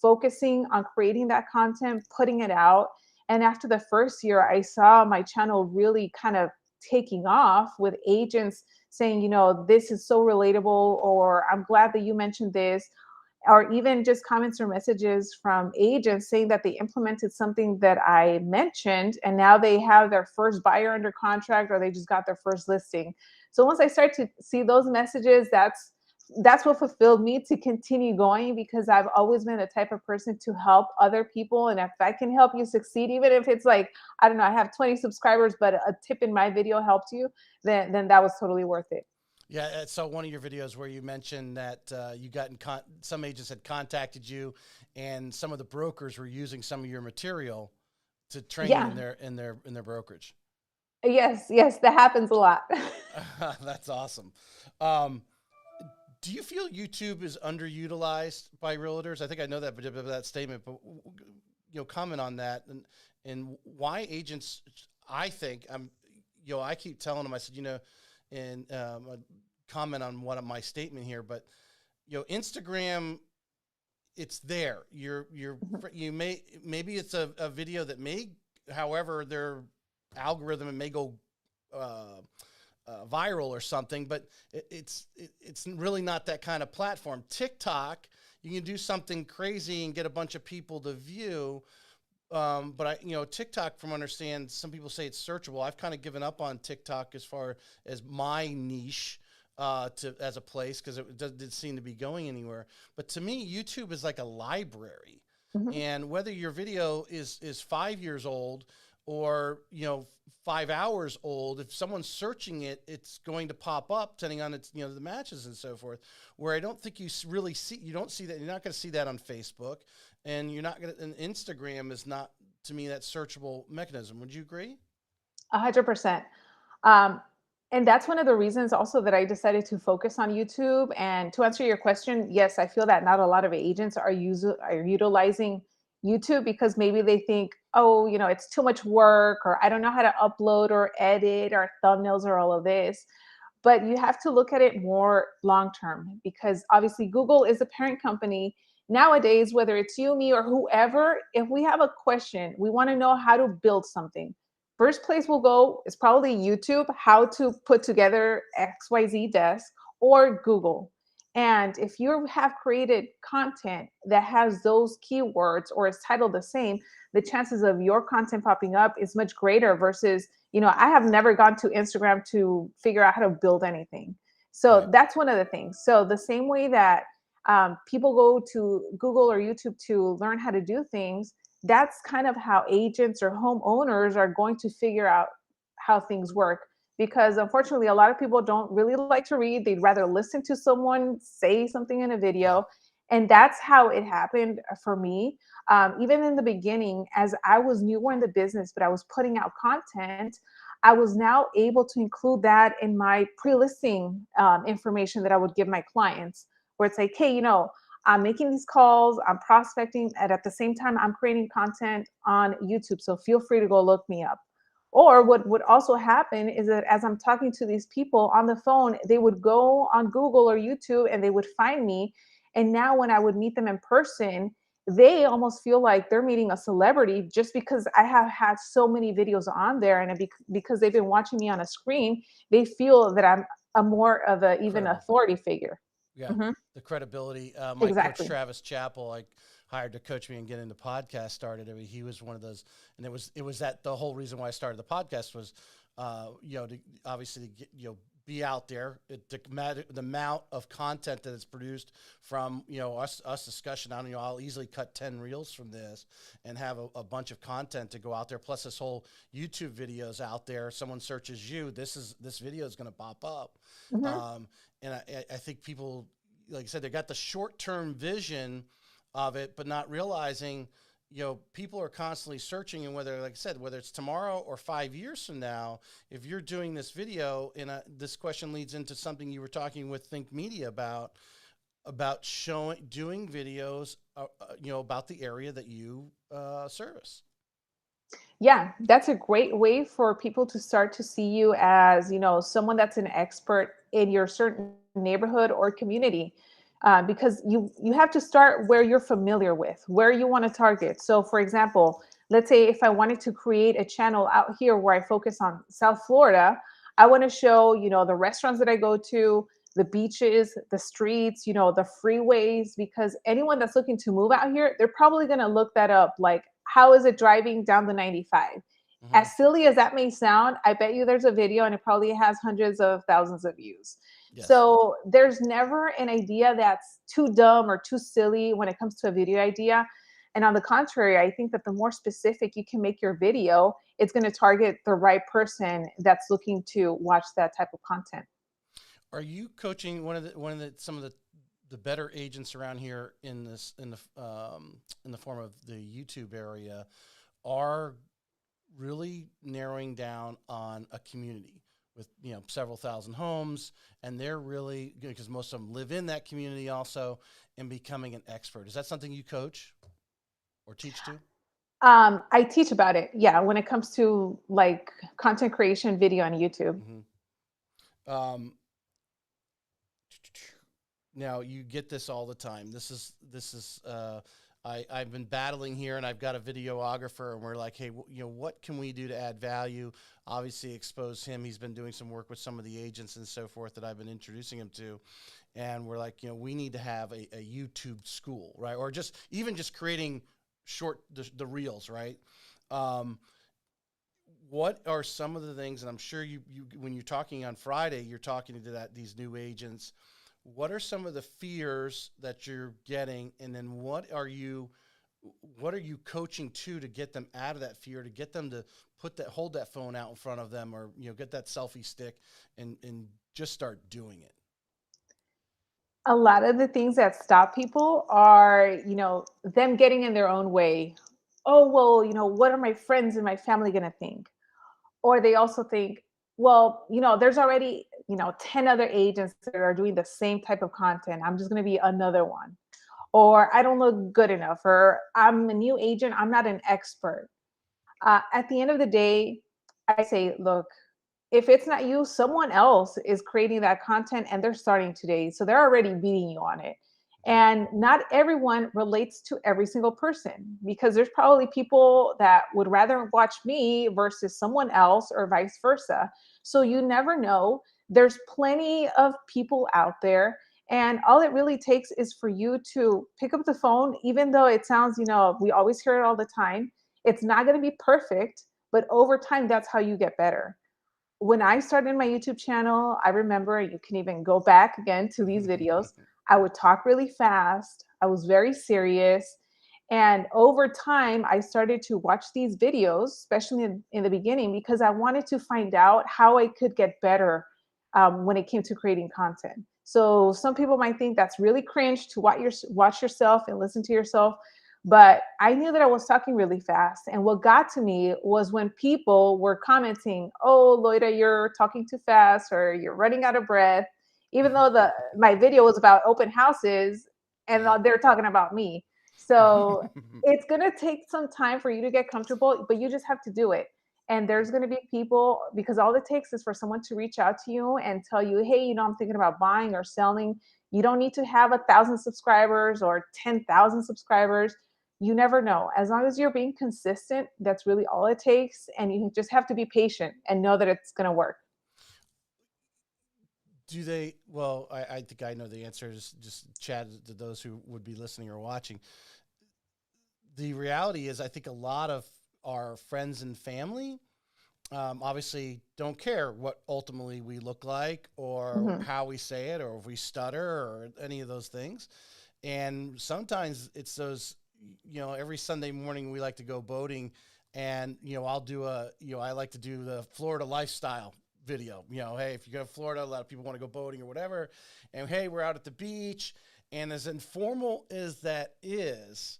focusing on creating that content, putting it out. And after the first year, I saw my channel really kind of taking off with agents saying, this is so relatable, or I'm glad that you mentioned this, or even just comments or messages from agents saying that they implemented something that I mentioned and now they have their first buyer under contract or they just got their first listing. So once I start to see those messages, that's what fulfilled me to continue going, because I've always been the type of person to help other people. And if I can help you succeed, even if it's like, I don't know, I have 20 subscribers, but a tip in my video helped you, then that was totally worth it. Yeah, I saw one of your videos where you mentioned that you got some agents had contacted you, and some of the brokers were using some of your material to train you in Yeah. their brokerage. Yes, that happens a lot. That's awesome. Um, do you feel YouTube is underutilized by realtors? I think I know that statement, but comment on that and why agents. I think I keep telling them. I said, and comment on what my statement here, but Instagram, it's there. You maybe it's a video that may, however, their algorithm it may go uh, viral or something, but it's really not that kind of platform. TikTok, you can do something crazy and get a bunch of people to view. But TikTok, from understand, some people say it's searchable. I've kind of given up on TikTok as far as my niche as a place because it did seem to be going anywhere. But to me, YouTube is like a library, Mhm. and whether your video is 5 years old or 5 hours old, if someone's searching it, it's going to pop up depending on its the matches and so forth. Where I don't think really see you don't see that you're not going to see that on Facebook, and you're not going to. And Instagram is not to me that searchable mechanism. Would you agree? 100%. Um, and that's one of the reasons also that I decided to focus on YouTube. And to answer your question, yes, I feel that not a lot of agents are utilizing YouTube because maybe they think, oh, it's too much work, or I don't know how to upload or edit or thumbnails or all of this. But you have to look at it more long term, because obviously Google is a parent company. Nowadays, whether it's you, me, or whoever, if we have a question, we want to know how to build something. First place we'll go is probably YouTube, how to put together XYZ desk, or Google. And if you have created content that has those keywords or is titled the same, the chances of your content popping up is much greater versus, I have never gone to Instagram to figure out how to build anything. Right. So that's one of the things. So the same way that people go to Google or YouTube to learn how to do things, that's kind of how agents or homeowners are going to figure out how things work. Because unfortunately, a lot of people don't really like to read. They'd rather listen to someone say something in a Yeah. video. And that's how it happened for me. Even in the beginning, as I was newer in the business, but I was putting out content, I was now able to include that in my pre-listing information that I would give my clients, where it's like, hey, I'm making these calls, I'm prospecting, and at the same time, I'm creating content on YouTube. So feel free to go look me up. Or what would also happen is that as I'm talking to these people on the phone, they would go on Google or YouTube and they would find me. And now when I would meet them in person, they almost feel like they're meeting a celebrity just because I have had so many videos on there. And because they've been watching me on a screen, they feel that I'm a more of a even Credible. authority figure. Yeah, Mhm. the credibility. My coach Exactly. Travis Chappell, like hired to coach me and get into podcast started. I mean, he was one of those, and it was that the whole reason why I started the podcast was, to obviously to get, be out there. The amount of content that is produced from us discussion. I don't know. I'll easily cut 10 reels from this and have a bunch of content to go out there. Plus, this whole YouTube videos out there. Someone searches you, this video is going to pop up. Mhm. Um, and I think people, like I said, they got the short-term vision of it, but not realizing, people are constantly searching, and whether, like I said, whether it's tomorrow or 5 years from now, if you're doing this video, and this question leads into something you were talking with Think Media about doing videos, about the area that you service. Yeah, that's a great way for people to start to see you as, someone that's an expert in your certain neighborhood or community. Because you have to start where you're familiar with, where you want to target. So, for example, let's say if I wanted to create a channel out here where I focus on South Florida, I want to show, the restaurants that I go to, the beaches, the streets, the freeways, because anyone that's looking to move out here, they're probably going to look that up. Like, how is it driving down the 95? Mm-hmm. As silly as that may sound, I bet you there's a video and it probably has hundreds of thousands of views. Yes. So there's never an idea that's too dumb or too silly when it comes to a video idea. And on the contrary, I think that the more specific you can make your video, it's going to target the right person that's looking to watch that type of content. Are you coaching one of the some of the better agents around here in the form of the YouTube area are really narrowing down on a community with several thousand homes, and they're really because most of them live in that community also, and becoming an expert? Is that something you coach or teach to? I teach about it. Yeah, when it comes to like content creation video on YouTube. Hmm. Um, Now you get this all the time. I've been battling here, and I've got a videographer, and we're like, hey, what can we do to add value? Obviously, expose him. He's been doing some work with some of the agents and so forth that I've been introducing him to, and we're like, we need to have a YouTube school, right? Or just creating the reels, right? Um, what are some of the things, and I'm sure you when you're talking on Friday, you're talking to these new agents. What are some of the fears that you're getting, and then what are you coaching to get them out of that fear, to get them to hold that phone out in front of them, or get that selfie stick and just start doing it? A lot of the things that stop people are, them getting in their own way. Oh, well, what are my friends and my family going to think? Or they also think, well, there's already, 10 other agents that are doing the same type of content. I'm just going to be another one. Or I don't look good enough, or I'm a new agent. I'm not an expert. At the end of the day, I say, look, if it's not you, someone else is creating that content and they're starting today. So they're already beating you on it. Mhm. And not everyone relates to every single person, because there's probably people that would rather watch me versus someone else or vice versa. So you never know. There's plenty of people out there. And all it really takes is for you to pick up the phone, even though it sounds, we always hear it all the time. It's not going to be perfect, but over time, that's how you get better. When I started my YouTube channel, I remember, you can even go back again to these videos. I would talk really fast. I was very serious. And over time, I started to watch these videos, especially in the beginning, because I wanted to find out how I could get better when it came to creating content. So some people might think that's really cringe to watch yourself and listen to yourself. But I knew that I was talking really fast. And what got to me was when people were commenting, "Oh, Loida, you're talking too fast," or "You're running out of breath," even though my video was about open houses and Yeah. they're talking about me. So it's going to take some time for you to get comfortable, but you just have to do it. And there's going to be people, because all it takes is for someone to reach out to you and tell you, "Hey, I'm thinking about buying or selling." You don't need to have 1,000 subscribers or 10,000 subscribers. You never know. As long as you're being consistent, that's really all it takes. And you just have to be patient and know that it's going to work. Do they? Well, I think I know the answer. Just chat to those who would be listening or watching. The reality is, I think a lot of our friends and family obviously don't care what ultimately we look like or Mhm. how we say it or if we stutter or any of those things. And sometimes it's those, every Sunday morning we like to go boating, and I'll do I like to do the Florida lifestyle video. Hey, if you go to Florida, a lot of people want to go boating or whatever, and hey, we're out at the beach, and as informal as that is,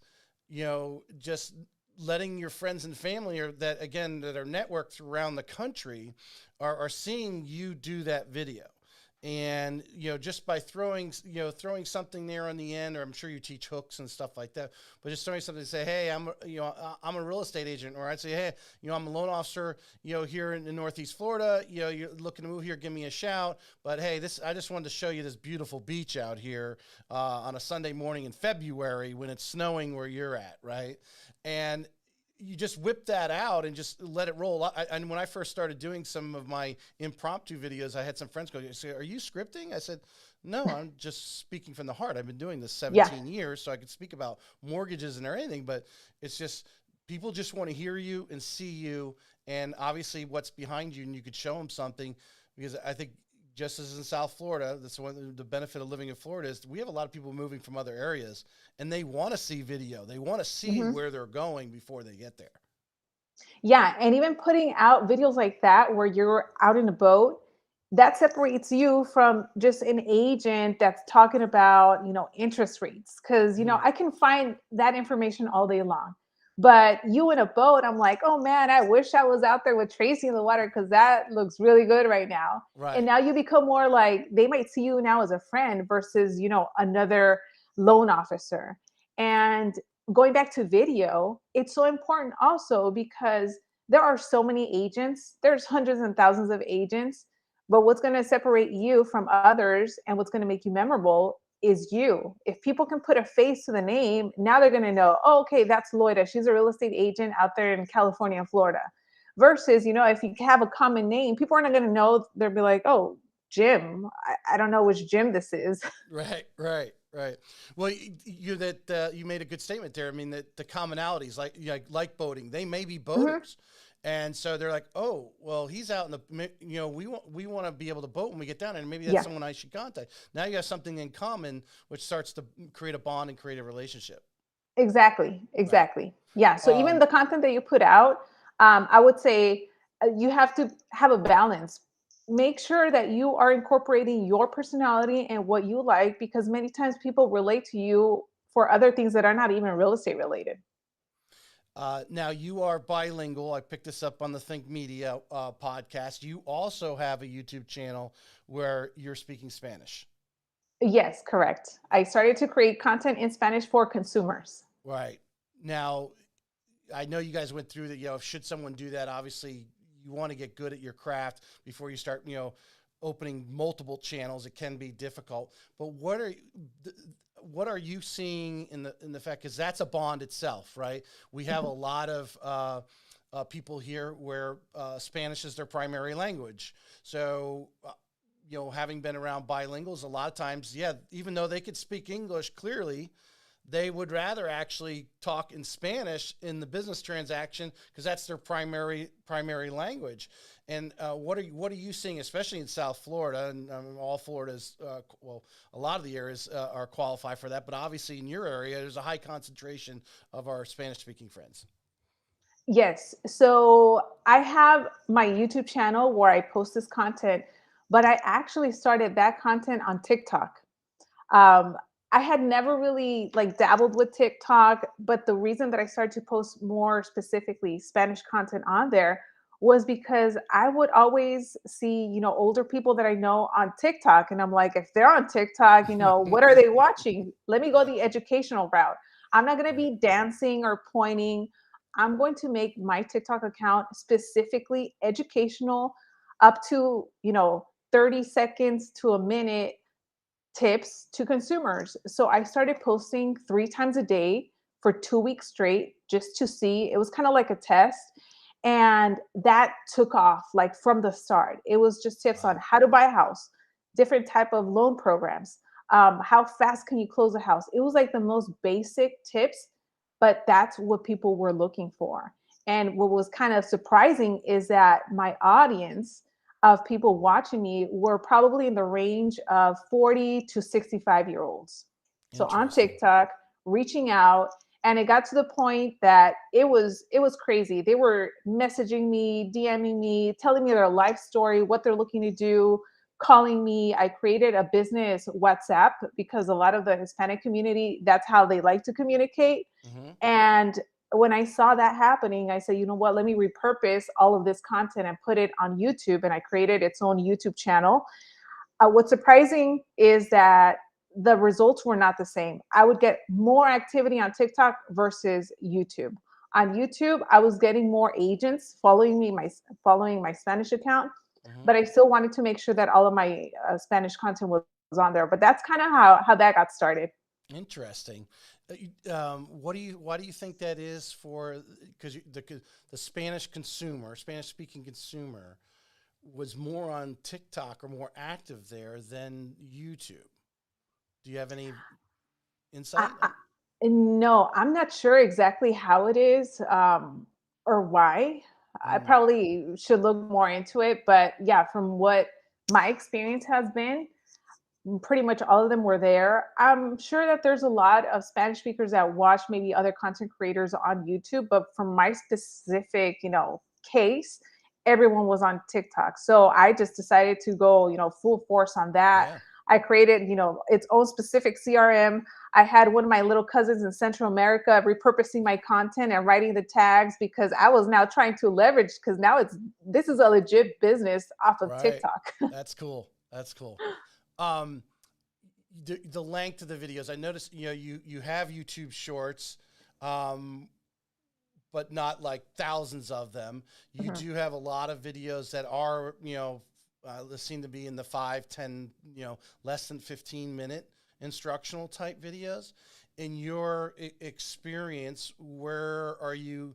just letting your friends and family, or that again that are networked around the country, are seeing you do that video. And just by throwing something there on the end, or I'm sure you teach hooks and stuff like that, but just throwing something to say, "Hey, I'm a real estate agent," or I'd say, "Hey, I'm a loan officer, here in Northeast Florida, you're looking to move here, give me a shout, but hey, I just wanted to show you this beautiful beach out here on a Sunday morning in February when it's snowing where you're at," right? And you just whip that out and just let it roll. And when I first started doing some of my impromptu videos, I had some friends go, say, "Are you scripting?" I said, "No, I'm just speaking from the heart. I've been doing this Yeah. 17 years, so I could speak about mortgages and everything, but it's just people just want to hear you and see you, and obviously what's behind you, and you could show them something." Because I think just as in South Florida, that's one of the benefit of living in Florida is we have a lot of people moving from other areas, and they want to see video. They want to see Mhm. where they're going before they get there. Yeah, and even putting out videos like that where you're out in a boat, that separates you from just an agent that's talking about, interest rates. Because, Mhm. I can find that information all day long. But you in a boat, I'm like, "Oh man, I wish I was out there with Tracy in the water because that looks really good right now." And Right. now you become more like they might see you now as a friend versus, another loan officer. And going back to video, it's so important also because there are so many agents. There's hundreds and thousands of agents, but what's going to separate you from others and what's going to make you memorable is you. If people can put a face to the name, now they're going to know, "Oh, okay, that's Loida. She's a real estate agent out there in California and Florida." Versus, if you have a common name, people are not going to know. They'll be like, "Oh, Jim. I don't know which Jim this is." Right, right, right. Well, you made a good statement there. I mean, that the commonalities, like boating, they may be Mhm. boaters, and so they're like, "Oh, well, he's out in the we want to be able to boat when we get down there, and maybe that's Yeah. someone I should contact." Now you have something in common, which starts to create a bond and create a relationship. Exactly, Right. exactly. Yeah, so even Um, the content that you put out, I would say, you have to have a balance. Make sure that you are incorporating your personality and what you like, because many times people relate to you for other things that are not even real estate related. now you are bilingual. I picked this up on the Think Media podcast. You also have a YouTube channel where you're speaking Spanish. Yes, correct. I started to create content in Spanish for consumers. Right. Now, I know you guys went through that. Should someone do that, obviously you want to get good at your craft before you start, opening multiple channels. It can be difficult. But what are you seeing in the fact, because that's a bond itself, right? We have a Mhm. lot of people here where Spanish is their primary language. So having been around bilinguals, a lot of times, yeah, even though they could speak English clearly, they would rather actually talk in Spanish in the business transaction because that's their primary language. And what are you seeing, especially in South Florida? And all Florida's well, a lot of the areas are qualified for that, but obviously in your area, there's a high concentration of our Spanish speaking friends. Yes. So I have my YouTube channel where I post this content, but I actually started that content on TikTok. Um, I had never really like dabbled with TikTok, but the reason that I started to post more specifically Spanish content on there was because I would always see, older people that I know on TikTok. And I'm like, if they're on TikTok, what are they watching? Let me go Yeah. the educational route. I'm not going to Right. be dancing or pointing. I'm going to make my TikTok account specifically educational, up to, 30 seconds to a minute tips to consumers. So I started posting 3 times a day for 2 weeks straight just to see. It was kind of like a test. And that took off like from the start. It was just tips on Wow. how to buy a house, different type of loan programs, how fast can you close a house. It was like the most basic tips, but that's what people were looking for. And what was kind of surprising is that my audience of people watching me were probably in the range of 40 to 65-year olds. So on Interesting. TikTok, reaching out, and it got to the point that it was crazy. They were messaging me, DMing me, telling me their life story, what they're looking to do, calling me. I created a business WhatsApp because a lot of the Hispanic community, that's how they like to communicate. Hmm. And when I saw that happening, I said, you know what, let me repurpose all of this content and put it on YouTube. And I created its own YouTube channel. What's surprising is that the results were not the same. I would get more activity on TikTok versus YouTube. On YouTube, I was getting more agents following my Spanish account, Hmm. but I still wanted to make sure that all of my Spanish content was on there. But that's kind of how that got started. Interesting. Why do you think that is for? Because the Spanish consumer, Spanish speaking consumer, was more on TikTok or more active there than YouTube. Do you have any I, insight? I, no, I'm not sure exactly how it is, or why. I Mm, probably should look more into it. But yeah, from what my experience has been, pretty much all of them were there. I'm sure that there's a lot of Spanish speakers that watch maybe other content creators on YouTube, but from my specific, case, everyone was on TikTok. So I just decided to go, full force on that. yeah. I created, its own specific CRM. I had one of my little cousins in Central America repurposing my content and writing the tags because I was now trying to leverage, because now this is a legit business off of Right. TikTok. That's cool. That's cool. Um, the length of the videos. I noticed. You have YouTube Shorts. Um, but not like thousands of them. You Mhm. do have a lot of videos that are, seem to be in the 5, 10, less than 15-minute instructional type videos. In your experience, where are you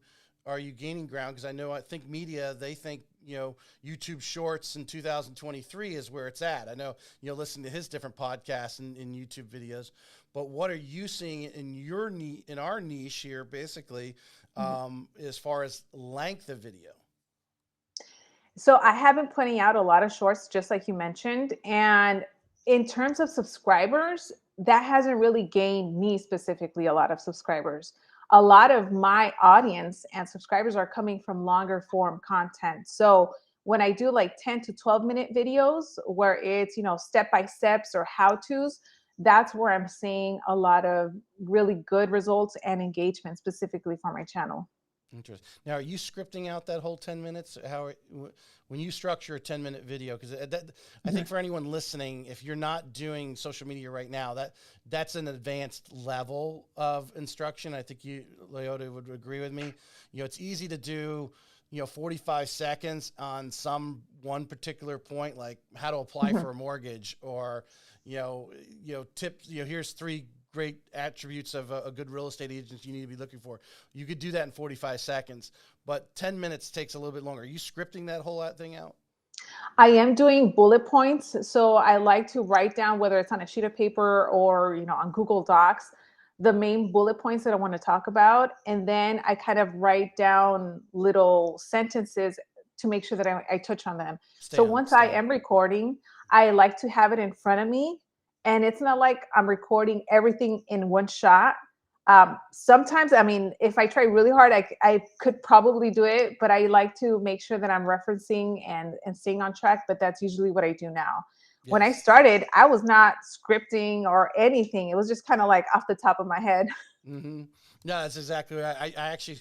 gaining ground? Because I think media, they think, YouTube Shorts in 2023 is where it's at. I know, listen to his different podcasts and YouTube videos, but what are you seeing in in our niche here, basically, Mhm. as far as length of video? So I have been putting out a lot of shorts, just like you mentioned. And in terms of subscribers, that hasn't really gained me specifically a lot of subscribers. A lot of my audience and subscribers are coming from longer form content. So when I do like 10 to 12-minute videos where it's, step by steps or how to's, that's where I'm seeing a lot of really good results and engagement specifically for my channel. Interesting. Now, are you scripting out that whole 10 minutes? When you structure a 10-minute video, because I think for anyone listening, if you're not doing social media right now, that's an advanced level of instruction. I think Loida, would agree with me. It's easy to do, 45 seconds on one particular point, like how to apply for a mortgage, or, tips, here's 3 great attributes of a good real estate agent you need to be looking for. You could do that in 45 seconds, but 10 minutes takes a little bit longer. Are you scripting that whole thing out? I am doing bullet points. So I like to write down, whether it's on a sheet of paper or, on Google Docs, the main bullet points that I want to talk about. And then I kind of write down little sentences to make sure that I touch on them. So once I Stay on. am recording, I like to have it in front of me. And it's not like I'm recording everything in one shot. Sometimes, I mean, if I try really hard, I could probably do it, but I like to make sure that I'm referencing and staying on track. But that's usually what I do now. When I Yes. started, I was not scripting or anything. It was just kind of like off the top of my head. Mm-hmm. No, that's exactly right. I actually,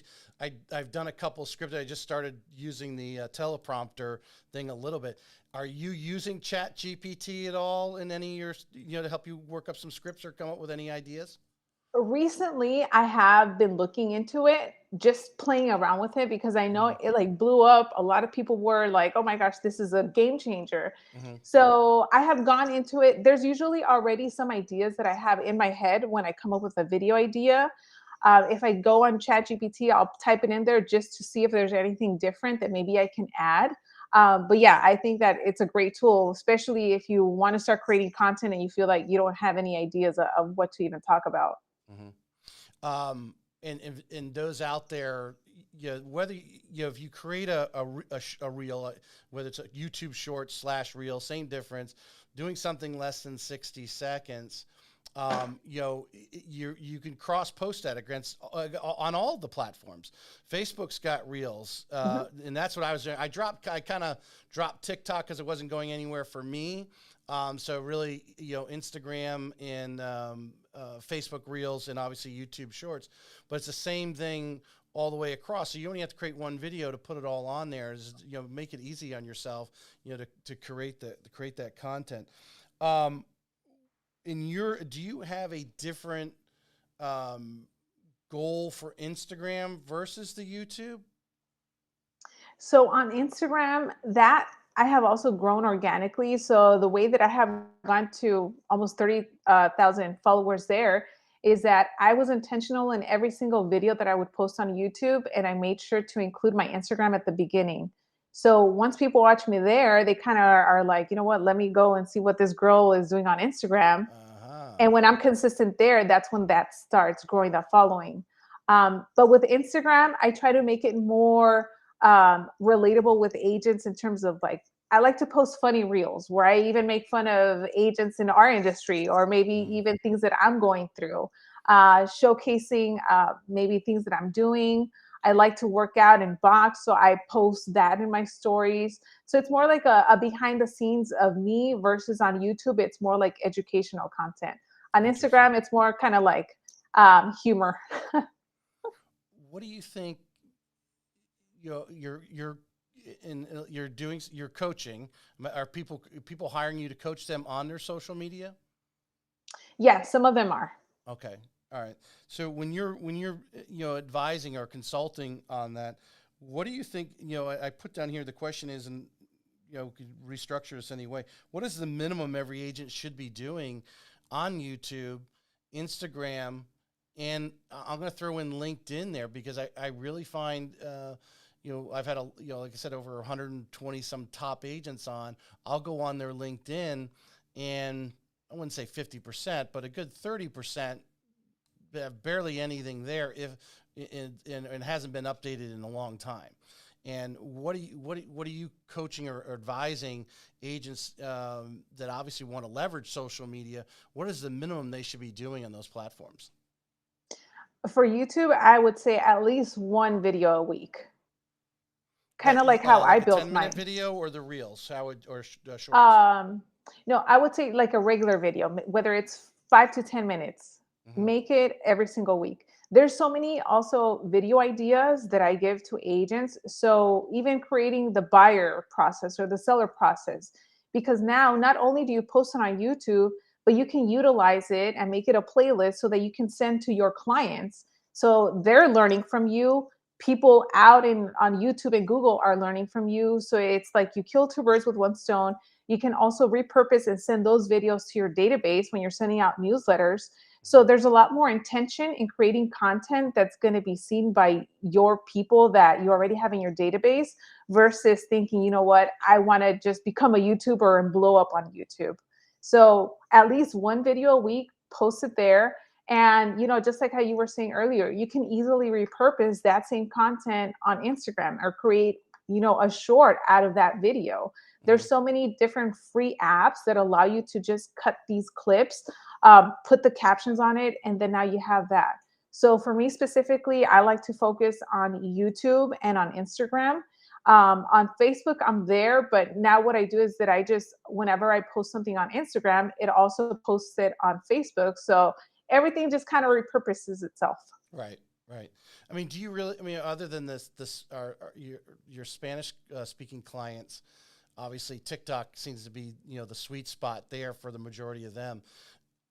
I've done a couple scripts. I just started using the teleprompter thing a little bit. Are you using Chat GPT at all in any of your, to help you work up some scripts or come up with any ideas? Recently, I have been looking into it, just playing around with it because I know Mm-hmm. it like blew up. A lot of people were like, "Oh my gosh, this is a game changer." Mm-hmm. So, I have gone into it. There's usually already some ideas that I have in my head when I come up with a video idea. If I go on ChatGPT, I'll type it in there just to see if there's anything different that maybe I can add. But yeah, I think that it's a great tool, especially if you want to start creating content and you feel like you don't have any ideas of what to even talk about. Mm-hmm. And those out there, whether if you create a reel, whether it's a YouTube short slash reel, same difference. Doing something less than 60 seconds, you can cross post that against on all the platforms. Facebook's got reels, Mhm. and that's what I was doing. I kind of dropped TikTok because it wasn't going anywhere for me. So really, Instagram and Facebook Reels and obviously YouTube Shorts, but it's the same thing all the way across. So you only have to create one video to put it all on there. Make it easy on yourself, to create that content. Um, do you have a different um, goal for Instagram versus the YouTube? So on Instagram, that I have also grown organically. So the way that I have gone to almost 30,000 followers there is that I was intentional in every single video that I would post on YouTube, and I made sure to include my Instagram at the beginning. So once people watch me there, they kind of are like, you know what, let me go and see what this girl is doing on Instagram. Uh-huh. And when I'm consistent there, that's when that starts growing that following. But with Instagram, I try to make it more relatable with agents in terms of like, I like to post funny reels where I even make fun of agents in our industry or maybe Mm-hmm. even things that I'm going through, showcasing maybe things that I'm doing. I like to work out and box, so I post that in my stories. So it's more like a behind the scenes of me versus on YouTube. It's more like educational content. On Interesting. Instagram, it's more kind of like humor. What do you think? You're in you're doing you're coaching. Are people hiring you to coach them on their social media? Yeah, some of them are. Okay. All right. So when you're advising or consulting on that, what do you think? I put down here the question is, and could restructure this anyway. What is the minimum every agent should be doing on YouTube, Instagram, and I'm going to throw in LinkedIn there because I really find I've had like I said, over 120 some top agents on. I'll go on their LinkedIn, and I wouldn't say 50%, but a good 30% have barely anything there if and hasn't been updated in a long time. And what are you coaching or advising agents that obviously want to leverage social media? What is the minimum they should be doing on those platforms? For YouTube, I would say at least one video a week. Kind Like of like how I like a built 10-minute mine. video or the reels, how would or shorts? Um, no, I would say like a regular video, whether it's 5 to 10 minutes. Hmm. Make it every single week. There's so many also video ideas that I give to agents. So even creating the buyer process or the seller process, because now not only do you post it on YouTube, but you can utilize it and make it a playlist so that you can send to your clients. So they're learning from you. People out in on YouTube and Google are learning from you. So it's like you kill two birds with one stone. You can also repurpose and send those videos to your database when you're sending out newsletters. So Mhm. there's a lot more intention in creating content that's going to be seen by your people that you already have in your database versus thinking, you know what, I want to just become a YouTuber and blow up on YouTube. So at least one video a week, post it there. And, just like how you were saying earlier, you can easily repurpose that same content on Instagram or create, a short out of that video. Mhm. There's so many different free apps that allow you to just cut these clips, put the captions on it, and then now you have that. So for me specifically, I like to focus on YouTube and on Instagram. On Facebook, I'm there, but now what I do is that I just, whenever I post something on Instagram, it also posts it on Facebook. So everything just kind of repurposes itself. Right, right. I mean, do you really? I mean, other than this are your Spanish speaking clients? Obviously, TikTok seems to be the sweet spot there for the majority of them.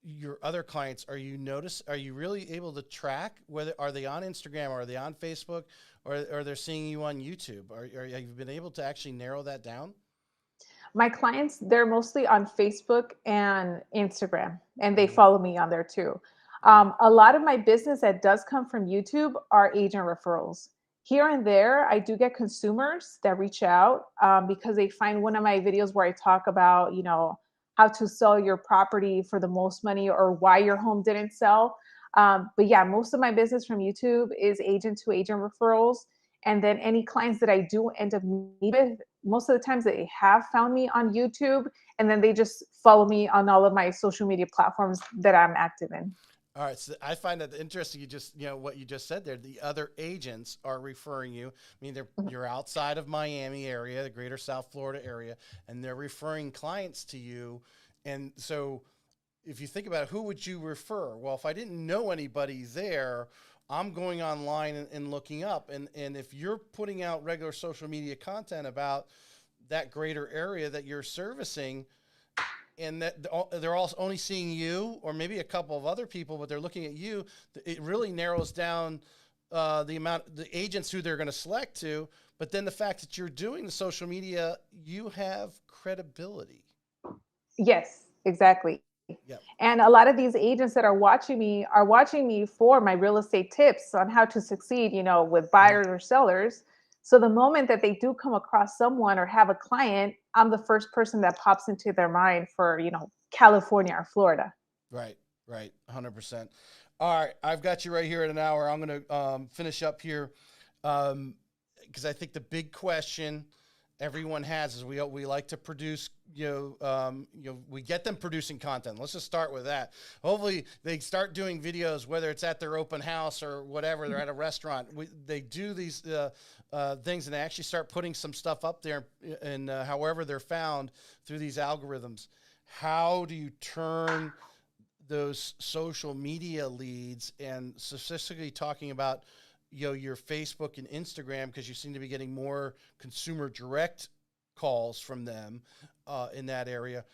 Your other clients, are you really able to track whether are they on Instagram or are they on Facebook or they're seeing you on YouTube? Have you been able to actually narrow that down? My clients, they're mostly on Facebook and Instagram, and they Hmm. follow me on there too. Right. A lot of my business that does come from YouTube are agent referrals. Here and there, I do get consumers that reach out because they find one of my videos where I talk about, how to sell your property for the most money or why your home didn't sell. But yeah, most of my business from YouTube is agent to agent referrals. And then any clients that I do end up meeting with, most of the times they have found me on YouTube and then they just follow me on all of my social media platforms that I'm active in. All right, so I find that interesting. What you just said there. The other agents are referring you. I mean, you're outside of Miami area, the greater South Florida area, and they're referring clients to you. And so, if you think about it, who would you refer? Well, if I didn't know anybody there, I'm going online and looking up. And if you're putting out regular social media content about that greater area that you're servicing, and that they're all only seeing you or maybe a couple of other people, but they're looking at you, it really narrows down the agents who they're going to select to. But then the fact that you're doing the social media, you have credibility. Yes, exactly. Yep. And a lot of these agents that are watching me for my real estate tips on how to succeed, with Mhm. buyers or sellers. So the moment that they do come across someone or have a client, I'm the first person that pops into their mind for, California or Florida. Right, right, 100%. All right, I've got you right here at an hour. I'm going to finish up here because I think the big question everyone has is we like to produce. We get them producing content. Let's just start with that. Hopefully, they start doing videos, whether it's at their open house or whatever. They're at a restaurant. They do these things, and they actually start putting some stuff up there, and however they're found through these algorithms. How do you turn those social media leads, and specifically talking about your Facebook and Instagram, because you seem to be getting more consumer direct calls from them in that area?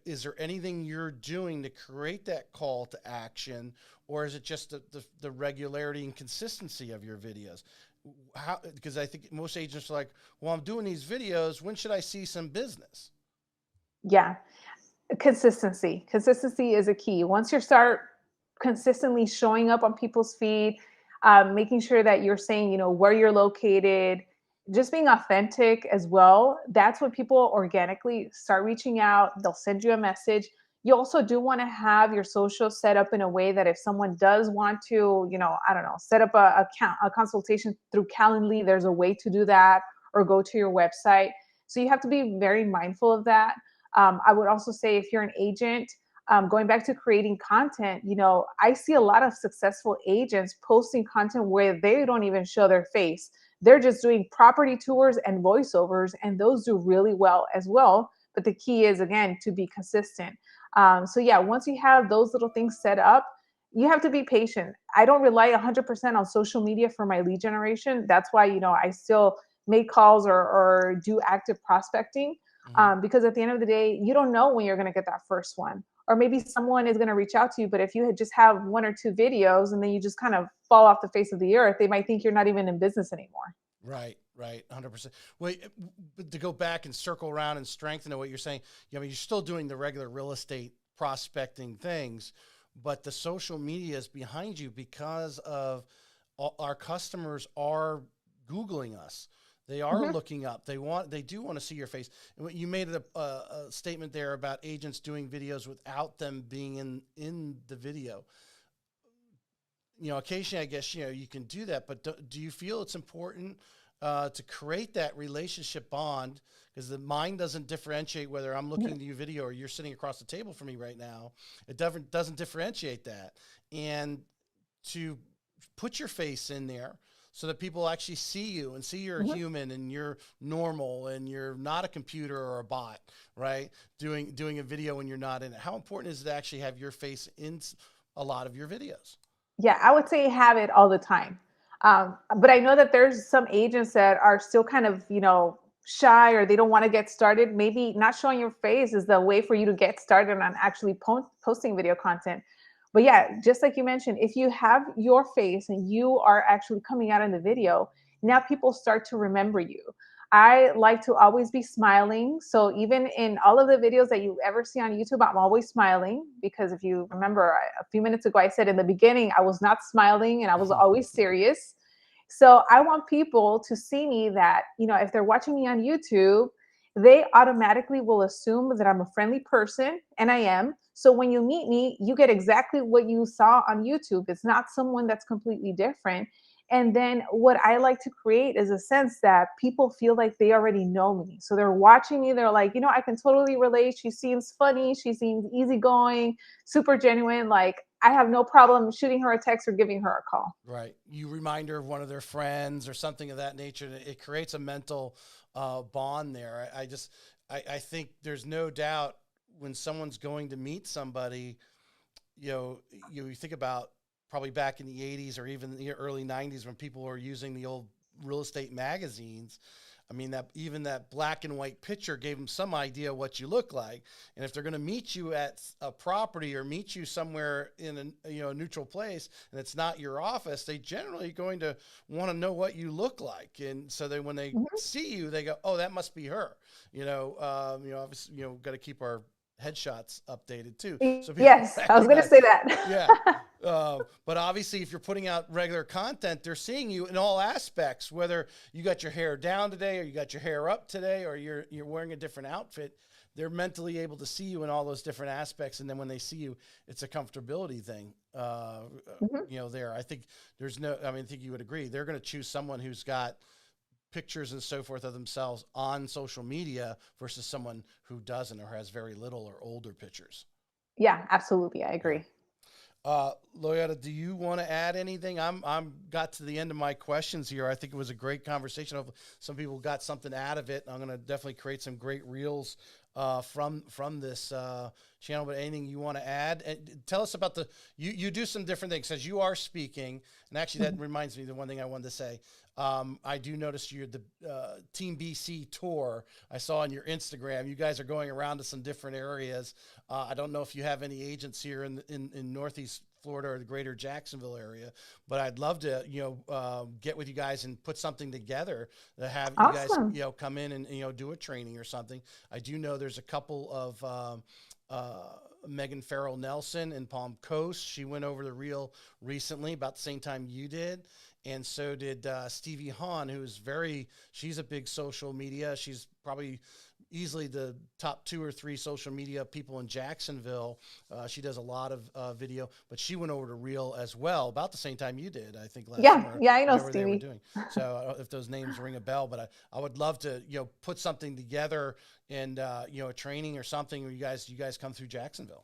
Is there anything you're doing to create that call to action, or is it just the regularity and consistency of your videos? How, because I think most agents are like, well, I'm doing these videos, when should I see some business? Yeah. Consistency is a key. Once you start consistently showing up on people's feed, making sure that you're saying, where you're located, just being authentic as well, that's when people organically start reaching out. They'll send you a message. You also do want to have your social set up in a way that if someone does want to, I don't know, set up a consultation through Calendly, there's a way to do that, or go to your website. So you have to be very mindful of that. I would also say if you're an agent, going back to creating content, I see a lot of successful agents posting content where they don't even show their face. They're just doing property tours and voiceovers, and those do really well as well. But the key is, again, to be consistent. So, yeah, once you have those little things set up, you have to be patient. I don't rely 100% on social media for my lead generation. That's why, I still make calls or do active prospecting, Mhm. because at the end of the day, you don't know when you're going to get that first one. Or maybe someone is going to reach out to you, but if you had just have one or two videos and then you just kind of fall off the face of the earth, they might think you're not even in business anymore. Right, Right, 100%. Well, but to go back and circle around and strengthen what you're saying, I mean, you're still doing the regular real estate prospecting things, but the social media is behind you because of our customers are Googling us. They are Mhm. looking up. They do want to see your face. And you made a statement there about agents doing videos without them being in the video. Occasionally, I guess, you can do that, but do you feel it's important to create that relationship bond? Because the mind doesn't differentiate whether I'm looking Mhm. to you video or you're sitting across the table from me right now. It doesn't differentiate that. And to put your face in there so that people actually see you and see you're Mhm. human and you're normal and you're not a computer or a bot, right? Doing a video when you're not in it. How important is it to actually have your face in a lot of your videos? Yeah, I would say have it all the time. But I know that there's some agents that are still kind of, shy or they don't want to get started. Maybe not showing your face is the way for you to get started on actually posting video content. But yeah, just like you mentioned, if you have your face and you are actually coming out in the video, now people start to remember you. I like to always be smiling. So even in all of the videos that you ever see on YouTube, I'm always smiling because if you remember a few minutes ago, I said in the beginning, I was not smiling and I was always serious. So I want people to see me that, if they're watching me on YouTube, they automatically will assume that I'm a friendly person, and I am. So when you meet me, you get exactly what you saw on YouTube. It's not someone that's completely different. And then what I like to create is a sense that people feel like they already know me. So they're watching me, they're like, I can totally relate. She seems funny, she seems easygoing, super genuine. Like, I have no problem shooting her a text or giving her a call. Right. You remind her of one of their friends or something of that nature. And it creates a mental bond there. I think there's no doubt when someone's going to meet somebody, you think about probably back in the 80s or even the early 90s when people were using the old real estate magazines. I mean, that even that black and white picture gave them some idea what you look like. And if they're going to meet you at a property or meet you somewhere in a neutral place and it's not your office, they generally going to want to know what you look like. And so when they Mhm. see you, they go, "Oh, that must be her." Obviously, got to keep our headshots updated too, so people Yes, I was going to recognize. say Yeah. that. But obviously, if you're putting out regular content, they're seeing you in all aspects. Whether you got your hair down today, or you got your hair up today, or you're wearing a different outfit, they're mentally able to see you in all those different aspects. And then when they see you, it's a comfortability thing. Mhm. There, I think there's no. I mean, I think you would agree. They're going to choose someone who's got pictures and so forth of themselves on social media versus someone who doesn't or has very little or older pictures. Yeah, absolutely. I Yeah. agree. Loyetta, do you want to add anything? I'm got to the end of my questions here. I think it was a great conversation. Hopefully some people got something out of it. I'm going to definitely create some great reels from this channel. But anything you want to add? And tell us about you do some different things as you are speaking. And actually, that Mhm. reminds me of the one thing I wanted to say. I do notice you're the Team BC tour. I saw on your Instagram. You guys are going around to some different areas. I don't know if you have any agents here in Northeast Florida or the greater Jacksonville area, but I'd love to, get with you guys and put something together to have you guys, Awesome. come in and, do a training or something. I do know there's a couple of, Megan Farrell Nelson in Palm Coast. She went over the reel recently about the same time you did. And so did Stevie Hahn, she's a big social media. She's probably easily the top 2 or 3 social media people in Jacksonville. She does a lot of video, but she went over to Reel as well about the same time you did, I think last Yeah, summer, yeah, I know whatever they were Stevie. doing. So I don't know if those names ring a bell, but I would love to, put something together and, a training or something where you guys come through Jacksonville.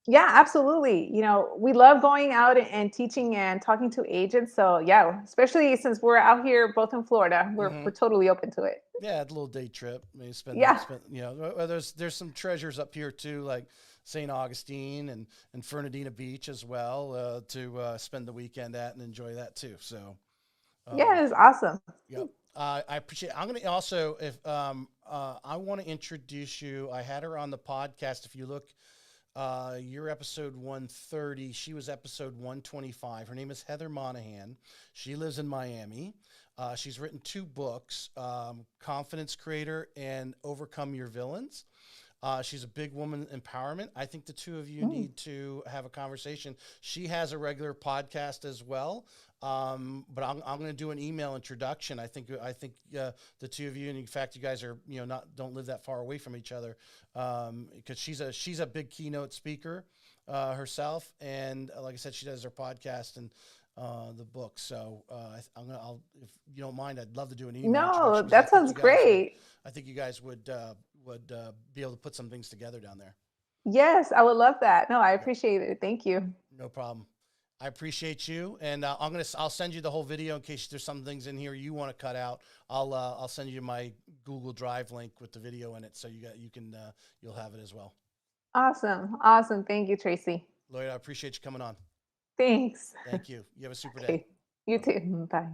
Yeah, absolutely. We love going out and teaching and talking to agents. So yeah, especially since we're out here both in Florida, we're Hmm. totally open to it. Yeah, a little day trip. Maybe Yeah. there's some treasures up here too, like St. Augustine and Fernandina Beach as well, to spend the weekend at and enjoy that too. So, Yeah, um, it is awesome. yep. I appreciate. I'm going to also, if I want to introduce you. I had her on the podcast. If you look You're episode 130. She was episode 125. Her name is Heather Monahan. She lives in Miami. She's written 2 books, Confidence Creator and Overcome Your Villains. She's a big woman empowerment. I think the 2 of you need to have a conversation. She has a regular podcast as well. But I'm going to do an email introduction. I think the 2 of you, and in fact, you guys are, don't live that far away from each other. Because she's a big keynote speaker, herself. And like I said, she does her podcast and, the book. So, I'll, if you don't mind, I'd love to do an email No, introduction, 'cause that sounds great. I think you guys would be able to put some things together down there. Yes, I would love that. No, I Yep. appreciate it. Thank you. No problem. I appreciate you, and I'll send you the whole video in case there's some things in here you want to cut out. I'll send you my Google Drive link with the video in it, so you'll have it as well. Awesome. Awesome. Thank you, Tracy. Loida, I appreciate you coming on. Thanks. Thank you. You have a super day. Okay. You Bye-bye. too. Bye.